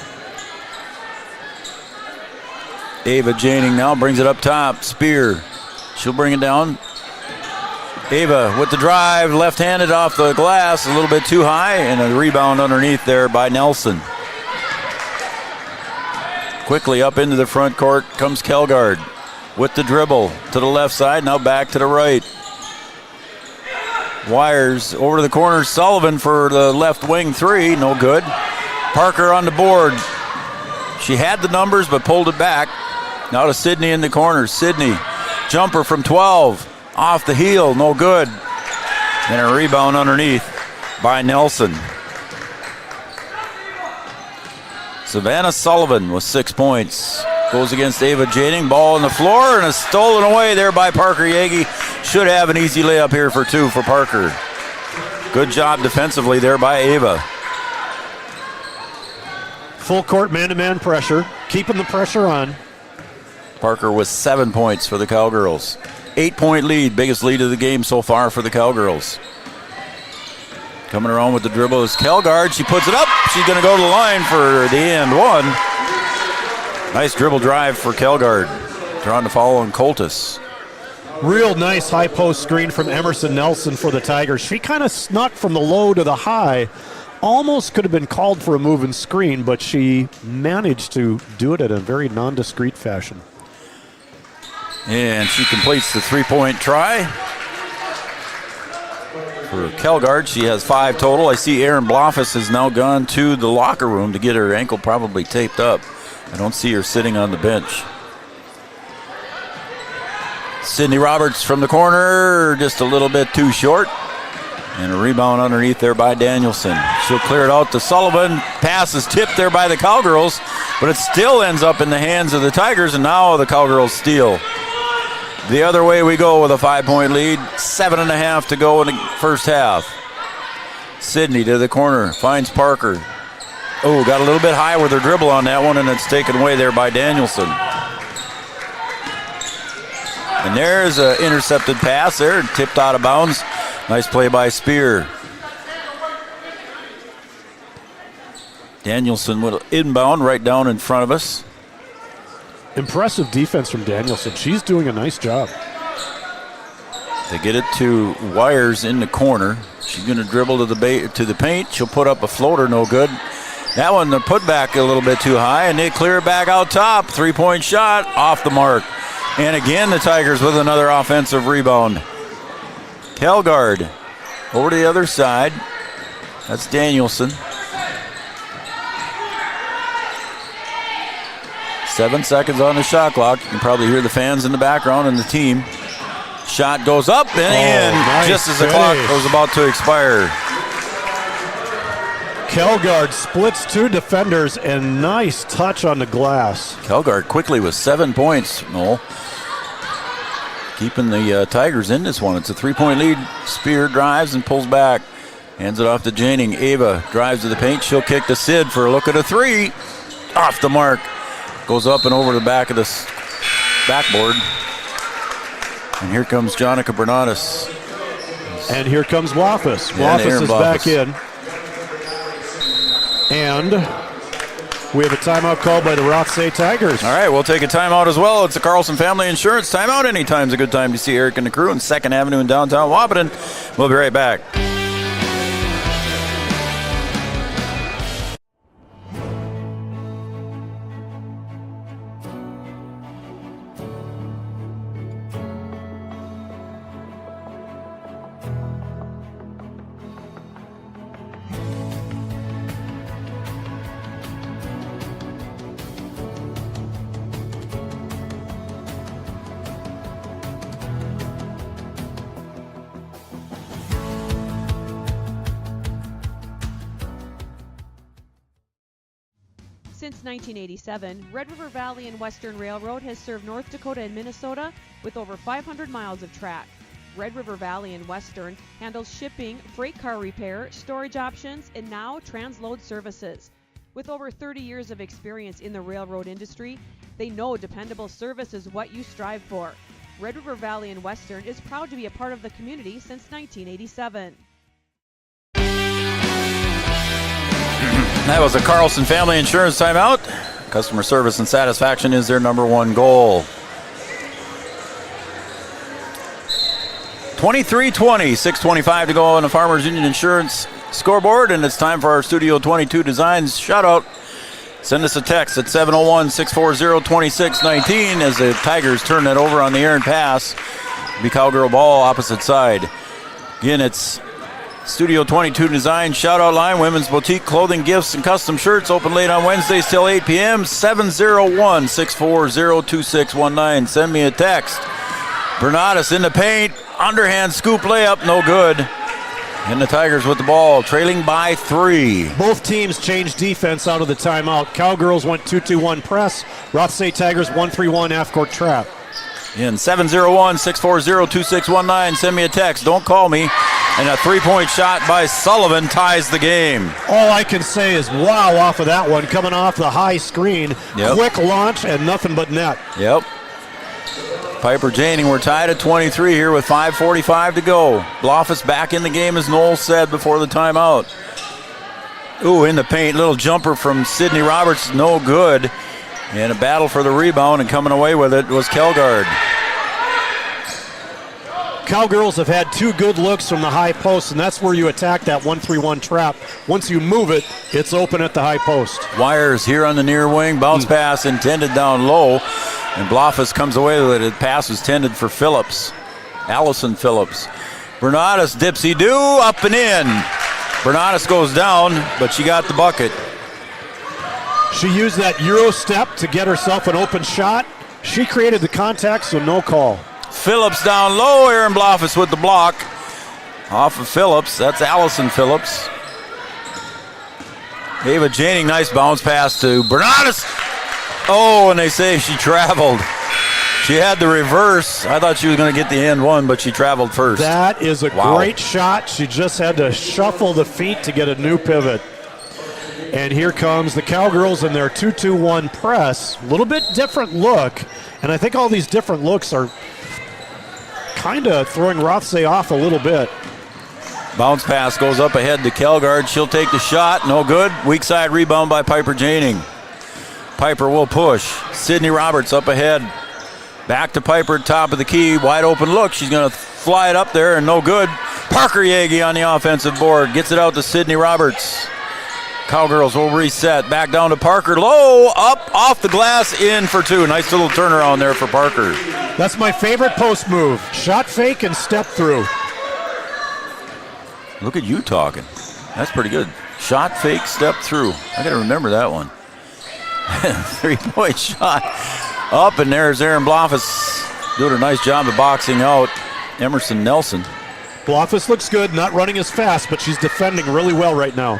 Ava Janing now brings it up top. Spear. She'll bring it down. Ava with the drive, left-handed off the glass, a little bit too high, and a rebound underneath there by Nelson. Quickly up into the front court comes Kelgard with the dribble to the left side, now back to the right. Wires over to the corner. Sullivan for the left wing 3, no good. Parker on the board. She had the numbers but pulled it back. Now to Sydney in the corner. Sydney, jumper from 12, off the heel, no good. And a rebound underneath by Nelson. Savannah Sullivan with 6 points. Goes against Ava Janing. Ball on the floor and is stolen away there by Parker Yagi. Should have an easy layup here for 2 for Parker. Good job defensively there by Ava. Full court man-to-man pressure. Keeping the pressure on. Parker with 7 points for the Cowgirls. 8-point lead, biggest lead of the game so far for the Cowgirls. Coming around with the dribble is Kelgard. She puts it up. She's going to go to the line for the end one. Nice dribble drive for Kelgard. Trying to follow on Coltis. Real nice high post screen from Emerson Nelson for the Tigers. She kind of snuck from the low to the high. Almost could have been called for a move and screen, but she managed to do it in a very non-discreet fashion. And she completes the 3-point try. For Kelgard, she has 5 total. I see Erin Bloffus has now gone to the locker room to get her ankle probably taped up. I don't see her sitting on the bench. Sydney Roberts from the corner, just a little bit too short. And a rebound underneath there by Danielson. She'll clear it out to Sullivan. Pass is tipped there by the Cowgirls, but it still ends up in the hands of the Tigers, and now the Cowgirls steal. The other way we go with a 5-point lead. 7.5 to go in the first half. Sydney to the corner, finds Parker. Oh, got a little bit high with her dribble on that one, and it's taken away there by Danielson. And there's an intercepted pass there, tipped out of bounds. Nice play by Spear. Danielson with an inbound right down in front of us. Impressive defense from Danielson. She's doing a nice job. They get it to Wires in the corner. She's going to dribble to the paint. She'll put up a floater, no good. That one, the put back a little bit too high, and they clear it back out top. 3-point shot, off the mark. And again, the Tigers with another offensive rebound. Helgard over to the other side. That's Danielson. 7 seconds on the shot clock. You can probably hear the fans in the background and the team. Shot goes up and in nice just as the clock was about to expire. Kelgard splits 2 defenders and nice touch on the glass. Kelgard quickly with 7 points, Noel. Keeping the Tigers in this one. It's a 3-point lead. Spear drives and pulls back. Hands it off to Janing. Ava drives to the paint. She'll kick to Sid for a look at a 3. Off the mark. Goes up and over the back of the backboard. And here comes Jonica Bernatus. And here comes Blofus. Blofus is back in. And we have a timeout called by the Rothsay Tigers. All right, we'll take a timeout as well. It's the Carlson Family Insurance timeout. Anytime's a good time to see Eric and the crew on 2nd Avenue in downtown Wahpeton. We'll be right back. Since 1987, Red River Valley and Western Railroad has served North Dakota and Minnesota with over 500 miles of track. Red River Valley and Western handles shipping, freight car repair, storage options, and now transload services. With over 30 years of experience in the railroad industry, they know dependable service is what you strive for. Red River Valley and Western is proud to be a part of the community since 1987. That was a Carlson Family Insurance timeout. Customer service and satisfaction is their number one goal. 23-20, 6:25 to go on the Farmers Union Insurance scoreboard, and it's time for our Studio 22 Designs shout-out. Send us a text at 701-640-2619 as the Tigers turn that over on the air and pass. Be Cowgirl ball opposite side. Again, it's Studio 22 Design shout-out line, women's boutique clothing, gifts, and custom shirts, open late on Wednesdays till 8 p.m., 701-640-2619. Send me a text. Bernatus in the paint, underhand scoop layup, no good. And the Tigers with the ball, trailing by 3. Both teams changed defense out of the timeout. Cowgirls went 2-2-1 press. Rothsay Tigers 1-3-1 half-court trap. In 701-640-2619, send me a text. Don't call me. And a 3-point shot by Sullivan ties the game. All I can say is wow off of that one, coming off the high screen. Yep. Quick launch and nothing but net. Yep. Piper Janing, we're tied at 23 here with 5:45 to go. Blofus back in the game, as Noel said before the timeout. Ooh, in the paint, little jumper from Sydney Roberts, no good. And a battle for the rebound, and coming away with it was Kelgard. Cowgirls have had 2 good looks from the high post, and that's where you attack that 1-3-1 trap. Once you move it, it's open at the high post. Wires here on the near wing, bounce pass intended down low, and Blofus comes away with it. The pass was intended for Phillips, Allison Phillips. Bernatus, dipsy-do, up and in. Bernatus goes down, but she got the bucket. She used that Euro step to get herself an open shot. She created the contact, so no call. Phillips down low, Aaron Blofus with the block. Off of Phillips. That's Allison Phillips. Ava Janing, nice bounce pass to Bernadas. Oh, and they say she traveled. She had the reverse. I thought she was going to get the end one, but she traveled first. That is a great shot. She just had to shuffle the feet to get a new pivot. And here comes the Cowgirls in their 2-2-1 press. A little bit different look. And I think all these different looks are kind of throwing Rothsay off a little bit. Bounce pass goes up ahead to Kelgard. She'll take the shot. No good. Weak side rebound by Piper Janing. Piper will push. Sydney Roberts up ahead. Back to Piper, top of the key. Wide open look. She's going to fly it up there and no good. Parker Yagi on the offensive board. Gets it out to Sydney Roberts. Cowgirls will reset. Back down to Parker. Low, up, off the glass, in for two. Nice little turnaround there for Parker. That's my favorite post move. Shot fake and step through. Look at you talking. That's pretty good. Shot fake, step through. I got to remember that one. 3-point shot. Up, and there's Aaron Blofus doing a nice job of boxing out Emerson Nelson. Blofus looks good, not running as fast, but she's defending really well right now.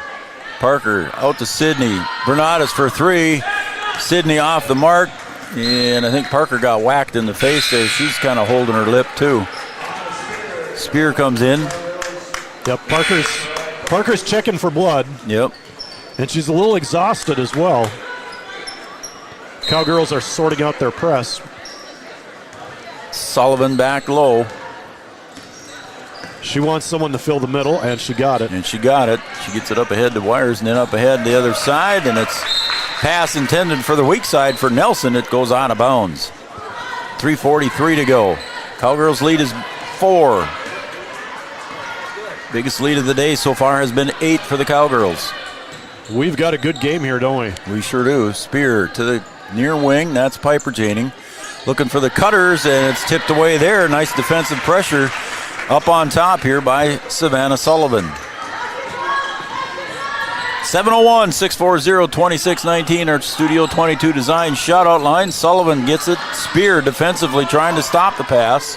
Parker out to Sydney. Bernadas for three. Sydney off the mark. And I think Parker got whacked in the face there. She's kind of holding her lip too. Spear comes in. Yep, Parker's checking for blood. Yep. And she's a little exhausted as well. Cowgirls are sorting out their press. Sullivan back low. She wants someone to fill the middle, and she got it. And she got it. She gets it up ahead to Wires, and then up ahead the other side, and it's pass intended for the weak side for Nelson. It goes out of bounds. 3:43 to go. Cowgirls lead is 4. Biggest lead of the day so far has been 8 for the Cowgirls. We've got a good game here, don't we? We sure do. Spear to the near wing. That's Piper Janing. Looking for the cutters, and it's tipped away there. Nice defensive pressure up on top here by Savannah Sullivan. 7:01, 640-2619, our Studio 22 design shutout line. Sullivan gets it. Spear defensively trying to stop the pass.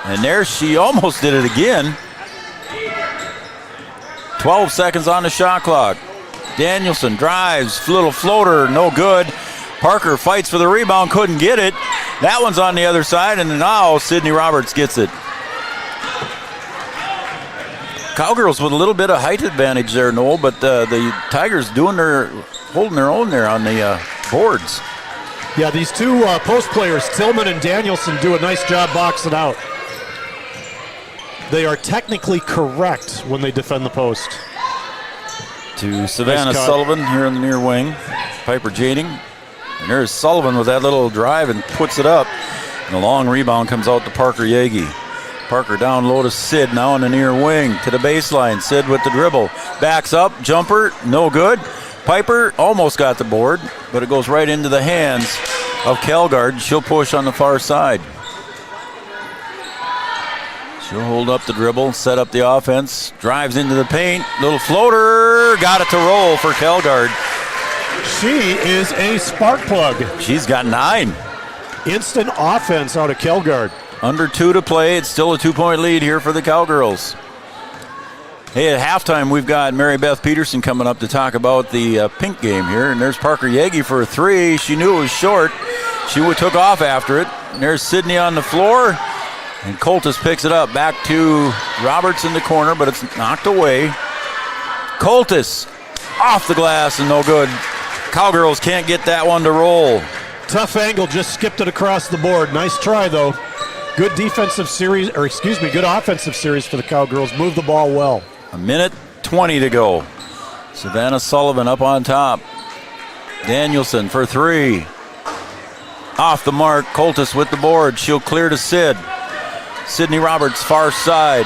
And there she almost did it again. 12 seconds on the shot clock. Danielson drives, little floater, no good. Parker fights for the rebound, couldn't get it. That one's on the other side, and now Sydney Roberts gets it. Cowgirls with a little bit of height advantage there, Noel, but the Tigers holding their own there on the boards. Yeah, these two post players, Tillman and Danielson, do a nice job boxing out. They are technically correct when they defend the post. To Savannah Sullivan here in the near wing. Piper Janing. And there's Sullivan with that little drive and puts it up. And a long rebound comes out to Parker Yagi. Parker down low to Sid, now in the near wing to the baseline. Sid with the dribble. Backs up, jumper, no good. Piper almost got the board, but it goes right into the hands of Kelgard. She'll push on the far side. She'll hold up the dribble, set up the offense, drives into the paint, little floater, got it to roll for Kelgard. She is a spark plug. She's got 9. Instant offense out of Kelgard. Under 2 to play, it's still a 2-point lead here for the Cowgirls. Hey, at halftime, we've got Mary Beth Peterson coming up to talk about the pink game here, and there's Parker Yagi for a 3. She knew it was short. She took off after it. And there's Sydney on the floor. And Coltis picks it up. Back to Roberts in the corner, but it's knocked away. Coltis off the glass and no good. Cowgirls can't get that one to roll. Tough angle, just skipped it across the board. Nice try, though. Good defensive series, good offensive series for the Cowgirls. Move the ball well. 1:20 to go. Savannah Sullivan up on top. Danielson for 3. Off the mark. Coltis with the board. She'll clear to Sid. Sydney Roberts, far side.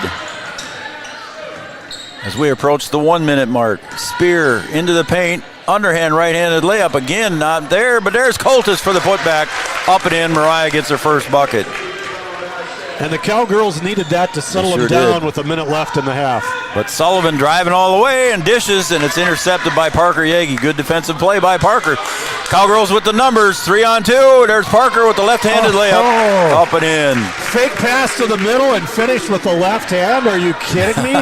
As we approach the 1-minute mark. Spear into the paint. Underhand right-handed layup again. Not there, but there's Coltis for the putback. Up and in. Mariah gets her first bucket. And the Cowgirls needed that to settle them down with a minute left in the half. But Sullivan driving all the way and dishes, and it's intercepted by Parker Yagi. Good defensive play by Parker. Cowgirls with the numbers, 3-on-2. There's Parker with the left-handed layup, up and in. Fake pass to the middle and finish with the left hand. Are you kidding me?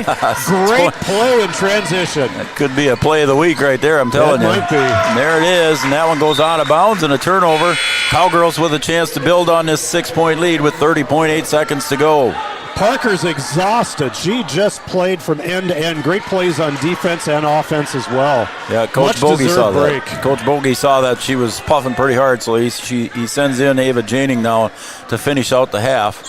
Great play in transition. That could be a play of the week right there, I'm telling you. Might be. And there it is, and that one goes out of bounds and a turnover. Cowgirls with a chance to build on this 6-point lead with 30.8 seconds to go. Parker's exhausted. She just played from end to end. Great plays on defense and offense as well. Yeah, Coach Bogey saw that. Coach Bogey saw that she was puffing pretty hard, so he sends in Ava Janing now to finish out the half.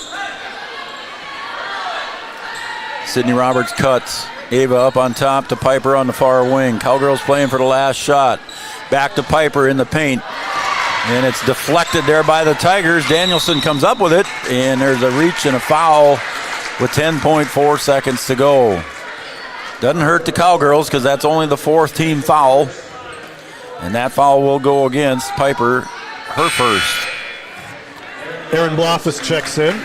Sydney Roberts cuts. Ava up on top to Piper on the far wing. Cowgirls playing for the last shot. Back to Piper in the paint. And it's deflected there by the Tigers. Danielson comes up with it, and there's a reach and a foul with 10.4 seconds to go. Doesn't hurt the Cowgirls because that's only the fourth team foul. And that foul will go against Piper, her first. Aaron Bloffus checks in.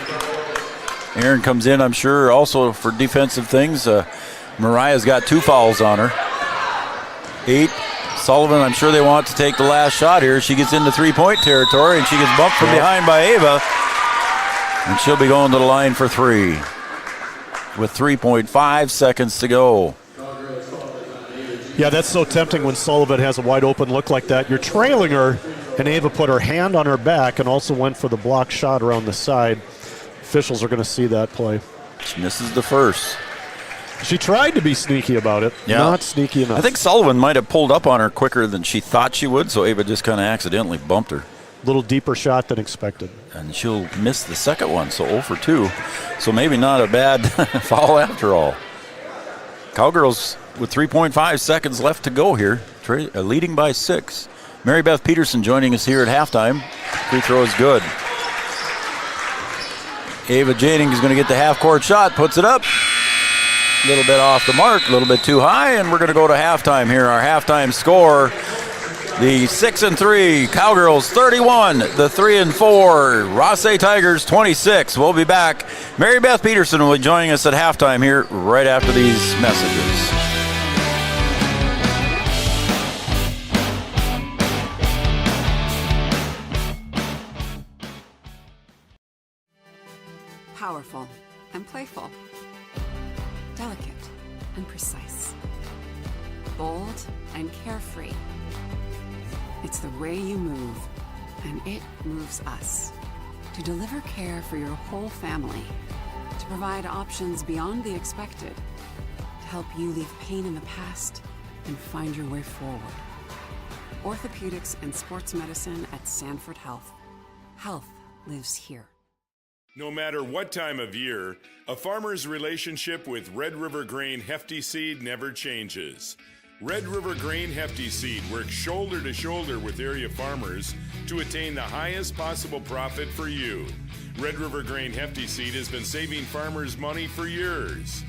Aaron comes in, I'm sure, also for defensive things. Mariah's got 2 fouls on her. 8. Sullivan, I'm sure they want to take the last shot here. She gets into 3-point territory, and she gets bumped from behind by Ava. And she'll be going to the line for 3 with 3.5 seconds to go. Yeah, that's so tempting when Sullivan has a wide open look like that. You're trailing her, and Ava put her hand on her back and also went for the block shot around the side. Officials are going to see that play. She misses the first. She tried to be sneaky about it. Yeah. Not sneaky enough. I think Sullivan might have pulled up on her quicker than she thought she would, so Ava just kind of accidentally bumped her. A little deeper shot than expected. And she'll miss the second one, so 0 for 2. So maybe not a bad foul after all. Cowgirls with 3.5 seconds left to go here, leading by 6. Mary Beth Peterson joining us here at halftime. Free throw is good. Ava Janing is going to get the half-court shot, puts it up. A little bit off the mark, a little bit too high, and we're going to go to halftime here. Our halftime score, the 6-3 Cowgirls 31, the 3-4 Rothsay Tigers 26. We'll be back. Mary Beth Peterson will be joining us at halftime here right after these messages. Powerful and playful. Delicate and precise. Bold and carefree. It's the way you move, and it moves us. To deliver care for your whole family. To provide options beyond the expected. To help you leave pain in the past and find your way forward. Orthopedics and sports medicine at Sanford Health. Health lives here. No matter what time of year, a farmer's relationship with Red River Grain Hefty Seed never changes. Red River Grain Hefty Seed works shoulder to shoulder with area farmers to attain the highest possible profit for you. Red River Grain Hefty Seed has been saving farmers money for years.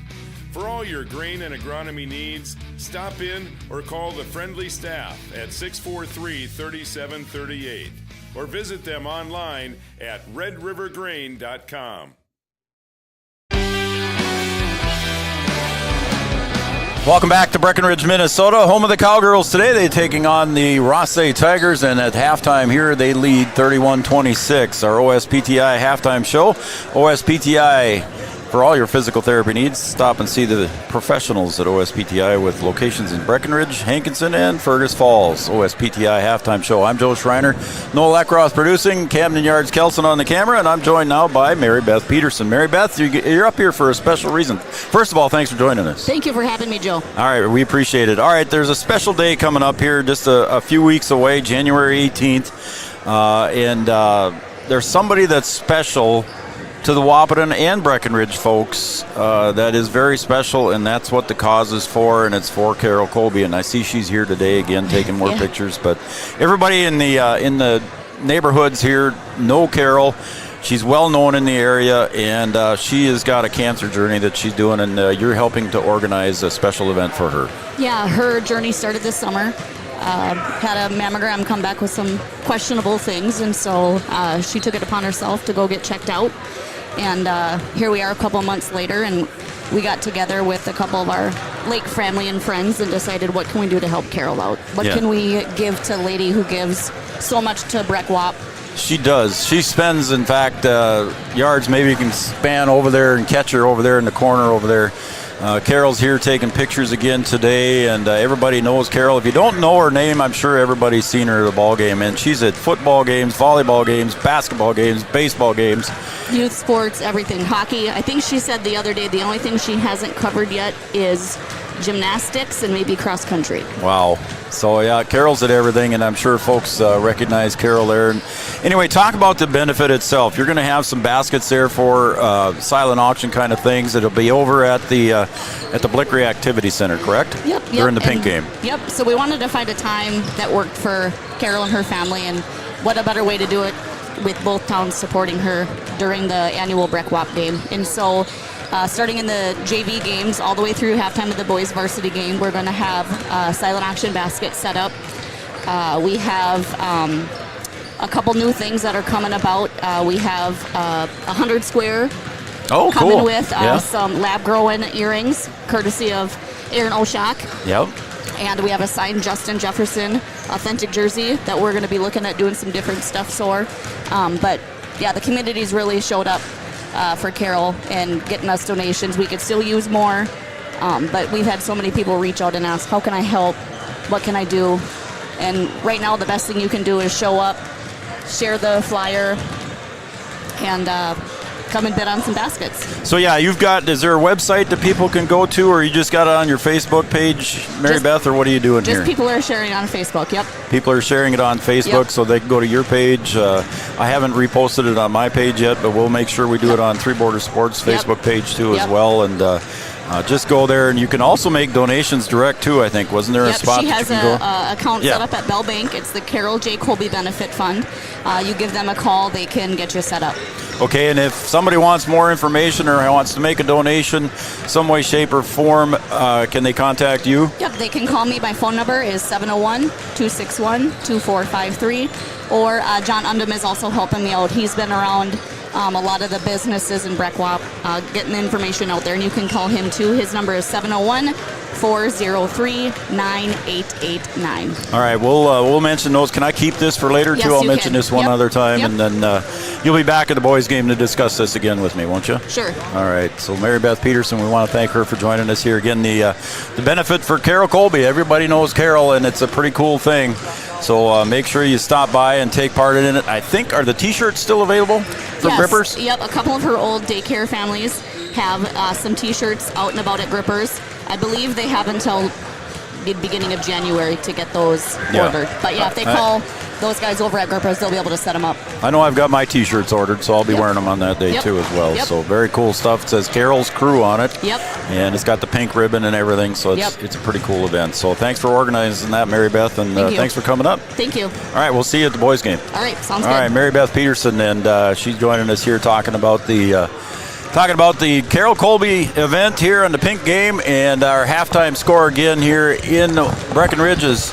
For all your grain and agronomy needs, stop in or call the friendly staff at 643-3738 or visit them online at redrivergrain.com. Welcome back to Breckenridge, Minnesota, home of the Cowgirls. Today they're taking on the Rothsay Tigers, and at halftime here they lead 31-26. Our OSPTI halftime show. OSPTI, for all your physical therapy needs, stop and see the professionals at OSPTI with locations in Breckenridge, Hankinson, and Fergus Falls. OSPTI halftime show. I'm Joe Schreiner. Noel Eckroth producing, Camden Yards Kelson on the camera, and I'm joined now by Mary Beth Peterson. Mary Beth, you're up here for a special reason. First of all, thanks for joining us. Thank you for having me, Joe. All right, we appreciate it. All right, there's a special day coming up here just a few weeks away, January 18th, and there's somebody that's special to the Wahpeton and Breckenridge folks that is very special, and that's what the cause is for, and it's for Carol Colby. And I see she's here today again taking more pictures, but everybody in the neighborhoods here know Carol. She's well known in the area, and she has got a cancer journey that she's doing, and you're helping to organize a special event for her. Yeah, her journey started this summer. Had a mammogram come back with some questionable things, and so she took it upon herself to go get checked out. And here we are a couple months later, and we got together with a couple of our Lake family and friends and decided, what can we do to help Carol out? What can we give to a lady who gives so much to Breck Wap? She does. She spends, in fact, yards. Maybe you can span over there and catch her over there in the corner over there. Carol's here taking pictures again today, and everybody knows Carol. If you don't know her name, I'm sure everybody's seen her at a ball game, and she's at football games, volleyball games, basketball games, baseball games. Youth sports, everything. Hockey. I think she said the other day the only thing she hasn't covered yet is gymnastics and maybe cross country. Wow. So, yeah, Carol's at everything, and I'm sure folks recognize Carol there. And anyway, talk about the benefit itself. You're going to have some baskets there for silent auction kind of things. It'll be over at the Bleckenridge Activity Center, correct? Yep. During the pink game. Yep. So we wanted to find a time that worked for Carol and her family, and what a better way to do it with both towns supporting her during the annual Breck Wap game. And so starting in the JV games all the way through halftime of the boys varsity game, we're going to have silent auction baskets set up. We have a couple new things that are coming about. We have 100 square coming cool. with some lab-grown earrings, courtesy of Aaron Oshak. Yep. And we have a signed Justin Jefferson authentic jersey that we're going to be looking at doing some different stuff for. But, yeah, the community's really showed up for Carol and getting us donations. We could still use more, but we've had so many people reach out and ask, how can I help? What can I do? And right now the best thing you can do is show up, share the flyer, and come and bid on some baskets. So, yeah, is there a website that people can go to, or you just got it on your Facebook page, Mary Beth, or what are you doing here? Just people are sharing on Facebook, yep. People are sharing it on Facebook, so they can go to your page. I haven't reposted it on my page yet, but we'll make sure we do it on Three Border Sports Facebook page, too, as well. And just go there, and you can also make donations direct, too, I think. Wasn't there a spot she that has you can go? an account set up at Bell Bank. It's the Carol J. Colby Benefit Fund. You give them a call, they can get you set up. Okay, and if somebody wants more information or wants to make a donation some way, shape, or form, can they contact you? Yep, they can call me. My phone number is 701-261-2453. Or John Undum is also helping me out. He's been around a lot of the businesses in Breck Wap getting the information out there, and you can call him too. His number is 701-403-9889. All right, we'll mention those. Can I keep this for later, too? I'll mention this one other time, and then you'll be back at the boys' game to discuss this again with me, won't you? Sure. All right, so Mary Beth Peterson, we want to thank her for joining us here. Again, the benefit for Carol Colby. Everybody knows Carol, and it's a pretty cool thing. So make sure you stop by and take part in it. I think, are the T-shirts still available for Grippers? Yep, a couple of her old daycare families have some T-shirts out and about at Grippers. I believe they have until the beginning of January to get those ordered. But, if they call those guys over at Grippers, they'll be able to set them up. I know I've got my T-shirts ordered, so I'll be wearing them on that day, too, as well. So very cool stuff. It says Carol's Crew on it. Yep. And it's got the pink ribbon and everything, so it's a pretty cool event. So thanks for organizing that, Mary Beth, and thanks for coming up. Thank you. All right, we'll see you at the boys' game. All right, sounds good. All right, Mary Beth Peterson, and she's joining us here talking about the Carol Colby event here on the pink game, and our halftime score again here in Breckenridge is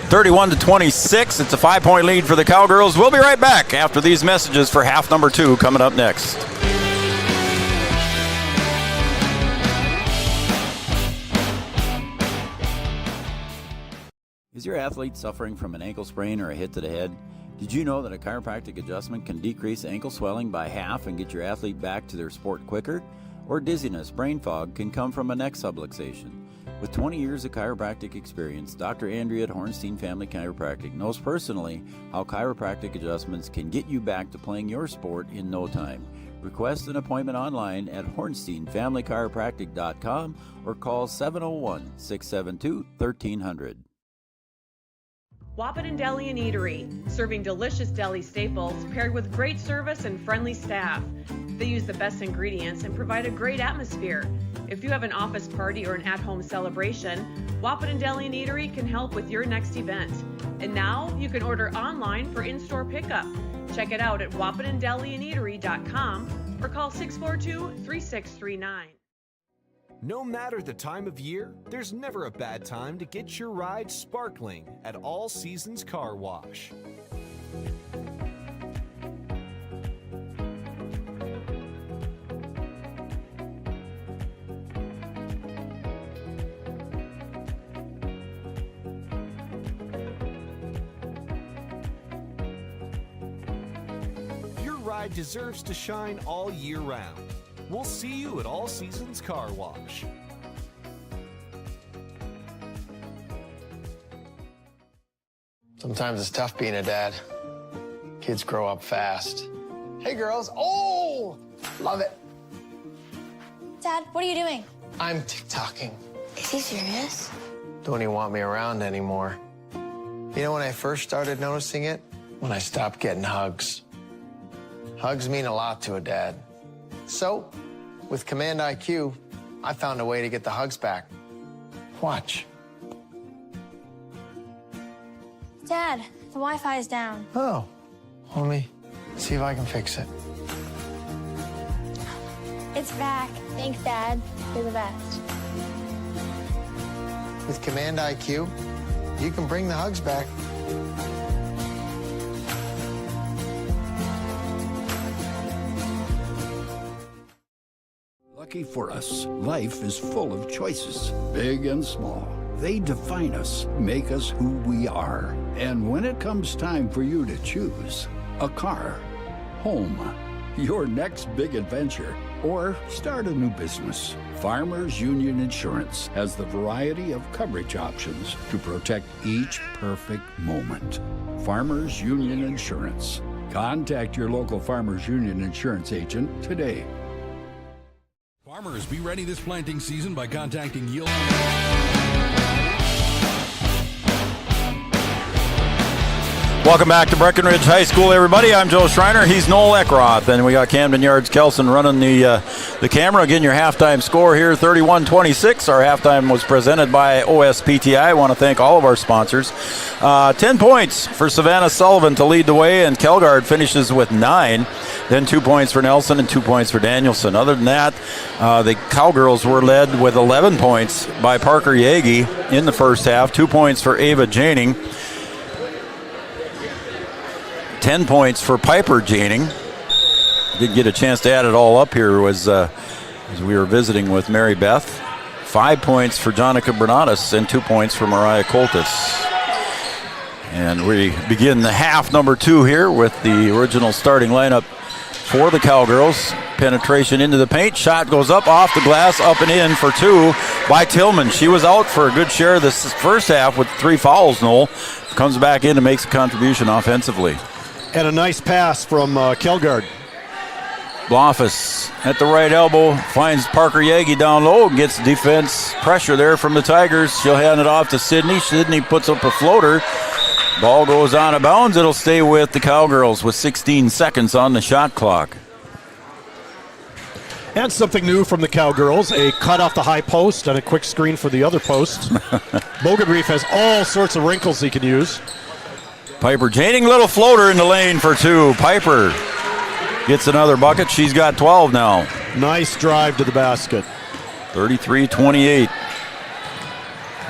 31-26. It's a 5-point lead for the Cowgirls. We'll be right back after these messages for half number 2 coming up next. Is your athlete suffering from an ankle sprain or a hit to the head? Did you know that a chiropractic adjustment can decrease ankle swelling by half and get your athlete back to their sport quicker? Or dizziness, brain fog can come from a neck subluxation. With 20 years of chiropractic experience, Dr. Andrea at Hornstein Family Chiropractic knows personally how chiropractic adjustments can get you back to playing your sport in no time. Request an appointment online at hornsteinfamilychiropractic.com or call 701-672-1300. Wahpeton Deli and Eatery, serving delicious deli staples paired with great service and friendly staff. They use the best ingredients and provide a great atmosphere. If you have an office party or an at-home celebration, Wahpeton Deli and Eatery can help with your next event. And now you can order online for in-store pickup. Check it out at wahpetondeliandeatery.com or call 642-3639. No matter the time of year, there's never a bad time to get your ride sparkling at All Seasons Car Wash. pride deserves to shine all year round. We'll see you at All Seasons Car Wash. Sometimes it's tough being a dad. Kids grow up fast. Hey, girls. Oh, love it. Dad, what are you doing? I'm TikToking. Is he serious? Don't even want me around anymore. You know when I first started noticing it? When I stopped getting hugs. Hugs mean a lot to a dad. So, with Command IQ, I found a way to get the hugs back. Watch. Dad, the Wi-Fi is down. Oh, let me see if I can fix it. It's back. Thanks, Dad. You're the best. With Command IQ, you can bring the hugs back. Lucky for us, life is full of choices, big and small. They define us, make us who we are. And when it comes time for you to choose a car, home, your next big adventure, or start a new business, Farmers Union Insurance has the variety of coverage options to protect each perfect moment. Farmers Union Insurance. Contact your local Farmers Union Insurance agent today. Farmers, be ready this planting season by contacting Yield. Welcome back to Breckenridge High School, everybody. I'm Joe Schreiner. He's Noel Eckroth, and we got Camden Yards Kelson running the camera. Again, your halftime score here, 31-26. Our halftime was presented by OSPTI. I want to thank all of our sponsors. 10 points for Savannah Sullivan to lead the way, and Kelgard finishes with 9. Then 2 points for Nelson and 2 points for Danielson. Other than that, the Cowgirls were led with 11 points by Parker Yagi in the first half. 2 points for Ava Janing. 10 points for Piper Janing. Did get a chance to add it all up here as we were visiting with Mary Beth. 5 points for Jonica Bernatus and 2 points for Mariah Coltis. And we begin the half number 2 here with the original starting lineup for the Cowgirls. Penetration into the paint. Shot goes up, off the glass, up and in for 2 by Tillman. She was out for a good share of this first half with 3 fouls, Noel. Comes back in and makes a contribution offensively. And a nice pass from Kelgard. Blofus at the right elbow finds Parker Yagi down low and gets defense pressure there from the Tigers. She'll hand it off to Sydney. Sydney puts up a floater. Ball goes out of bounds. It'll stay with the Cowgirls with 16 seconds on the shot clock. And something new from the Cowgirls, a cut off the high post and a quick screen for the other post. Bogenreef has all sorts of wrinkles he can use. Piper Janing, little floater in the lane for 2. Piper gets another bucket. She's got 12 now. Nice drive to the basket. 33-28.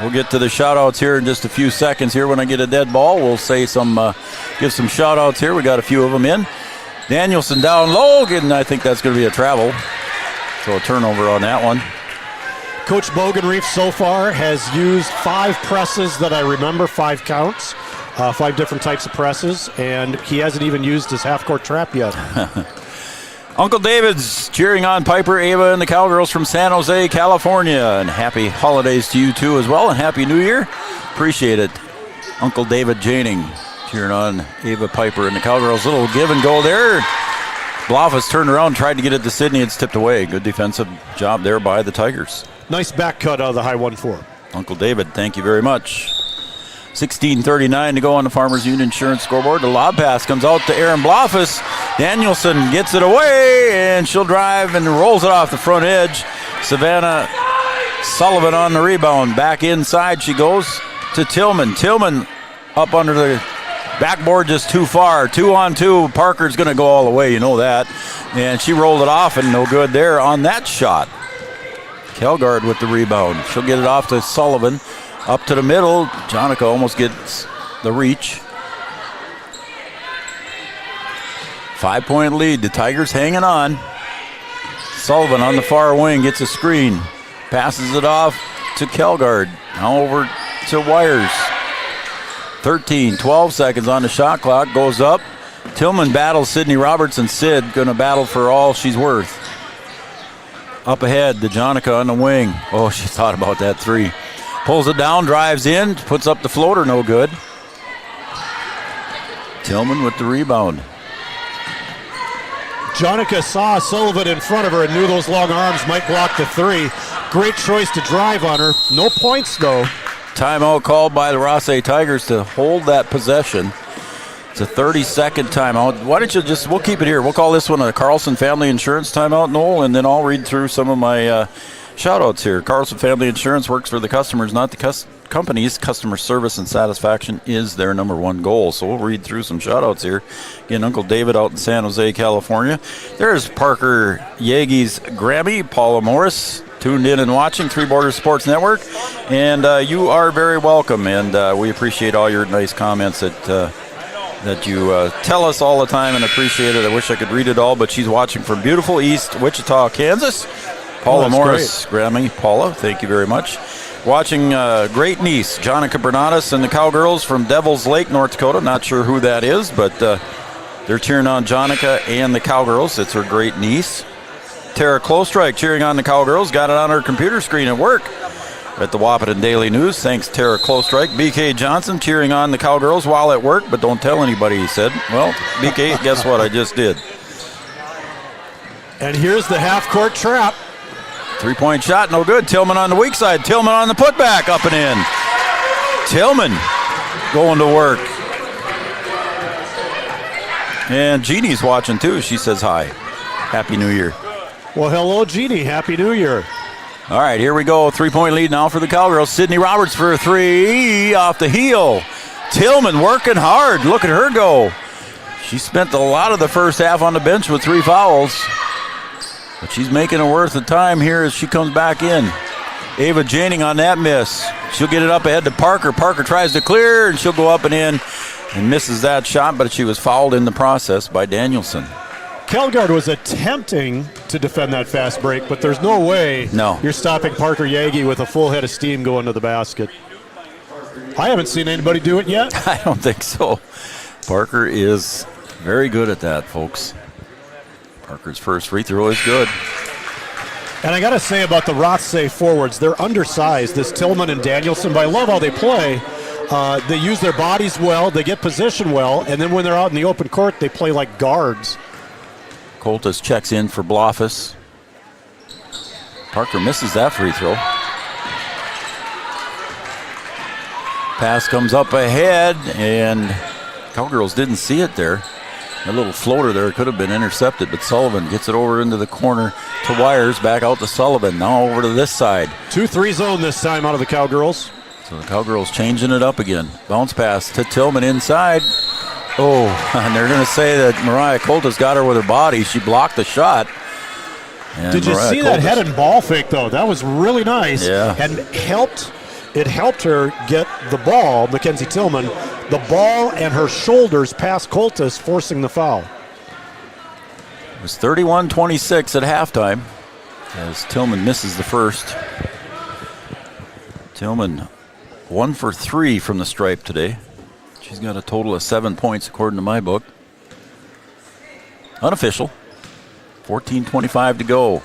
We'll get to the shout-outs here in just a few seconds here. When I get a dead ball, we'll say give some shout-outs here. We got a few of them in. Danielson down low, and I think that's going to be a travel. So a turnover on that one. Coach Bogenreef so far has used 5 presses that I remember, 5 counts. 5 different types of presses, and he hasn't even used his half-court trap yet. Uncle David's cheering on Piper, Ava, and the Cowgirls from San Jose, California. And happy holidays to you, too, as well, and Happy New Year. Appreciate it. Uncle David Janing cheering on Ava, Piper, and the Cowgirls. Little give and go there. Blofus turned around, tried to get it to Sydney. It's tipped away. Good defensive job there by the Tigers. Nice back cut out of the high 1-4. Uncle David, thank you very much. 16:39 to go on the Farmers Union Insurance scoreboard. The lob pass comes out to Aaron Blofus. Danielson gets it away, and she'll drive and rolls it off the front edge. Savannah Sullivan on the rebound. Back inside she goes to Tillman. Tillman up under the backboard just too far. 2-on-2. Parker's going to go all the way, you know that. And she rolled it off, and no good there on that shot. Kelgard with the rebound. She'll get it off to Sullivan. Up to the middle. Jonica almost gets the reach. 5-point lead. The Tigers hanging on. Sullivan on the far wing gets a screen. Passes it off to Kelgard. Now over to Wires. 12 seconds on the shot clock. Goes up. Tillman battles Sydney Roberts, and Sid going to battle for all she's worth. Up ahead, DeJonica on the wing. Oh, she thought about that three. Pulls it down, drives in, puts up the floater, no good. Tillman with the rebound. Jonica saw Sullivan in front of her and knew those long arms might block the three. Great choice to drive on her. No points, though. Timeout called by the Rothsay Tigers to hold that possession. It's a 30-second timeout. Why don't you we'll keep it here. We'll call this one a Carlson Family Insurance timeout, Noel, and then I'll read through some of my shout-outs here. Carlson Family Insurance works for the customers, not the companies. Customer service and satisfaction is their number one goal. So we'll read through some shout-outs here. Again, Uncle David out in San Jose, California. There's Parker Yeagy's Grammy, Paula Morris, tuned in and watching Three Borders Sports Network. And you are very welcome, and we appreciate all your nice comments that you tell us all the time, and appreciate it. I wish I could read it all, but she's watching from beautiful East Wichita, Kansas. Paula Morris, Grammy, Paula, thank you very much. Watching great niece, Jonica Bernatus and the Cowgirls from Devil's Lake, North Dakota. Not sure who that is, but they're cheering on Jonica and the Cowgirls. It's her great niece. Tara Klostrike cheering on the Cowgirls. Got it on her computer screen at work at the Wahpeton Daily News. Thanks, Tara Klostrike. BK Johnson cheering on the Cowgirls while at work, but don't tell anybody, he said. Well, BK, guess what? I just did. And here's the half-court trap. Three-point shot, no good. Tillman on the weak side. Tillman on the putback, up and in. Tillman going to work. And Jeannie's watching, too. She says hi. Happy New Year. Well, hello, Jeannie. Happy New Year. All right, here we go. Three-point lead now for the Cowgirls. Sydney Roberts for a three off the heel. Tillman working hard. Look at her go. She spent a lot of the first half on the bench with 3 fouls. But she's making it worth the time here as she comes back in. Ava Janing on that miss. She'll get it up ahead to Parker. Parker tries to clear, and she'll go up and in and misses that shot, but she was fouled in the process by Danielson. Kelgard was attempting to defend that fast break, but there's no way you're stopping Parker Yeagy with a full head of steam going to the basket. I haven't seen anybody do it yet. I don't think so. Parker is very good at that, folks. Parker's first free throw is good. And I got to say about the Rothsay forwards, they're undersized, this Tillman and Danielson, but I love how they play. They use their bodies well, they get position well, and then when they're out in the open court, they play like guards. Coltis checks in for Blofus. Parker misses that free throw. Pass comes up ahead, and Cowgirls didn't see it there. A little floater there could have been intercepted, but Sullivan gets it over into the corner to Wires, back out to Sullivan. Now over to this side. 2-3 zone this time out of the Cowgirls. So the Cowgirls changing it up again. Bounce pass to Tillman inside. Oh, and they're going to say that Mariah Coltis got her with her body. She blocked the shot. And did you Mariah see Coltis, that head and ball fake, though? That was really nice. Yeah. And it helped her get the ball, Mackenzie Tillman, the ball and her shoulders past Coltis, forcing the foul. It was 31-26 at halftime as Tillman misses the first. Tillman 1 for 3 from the stripe today. She's got a total of 7 points according to my book. Unofficial. 14:25 to go.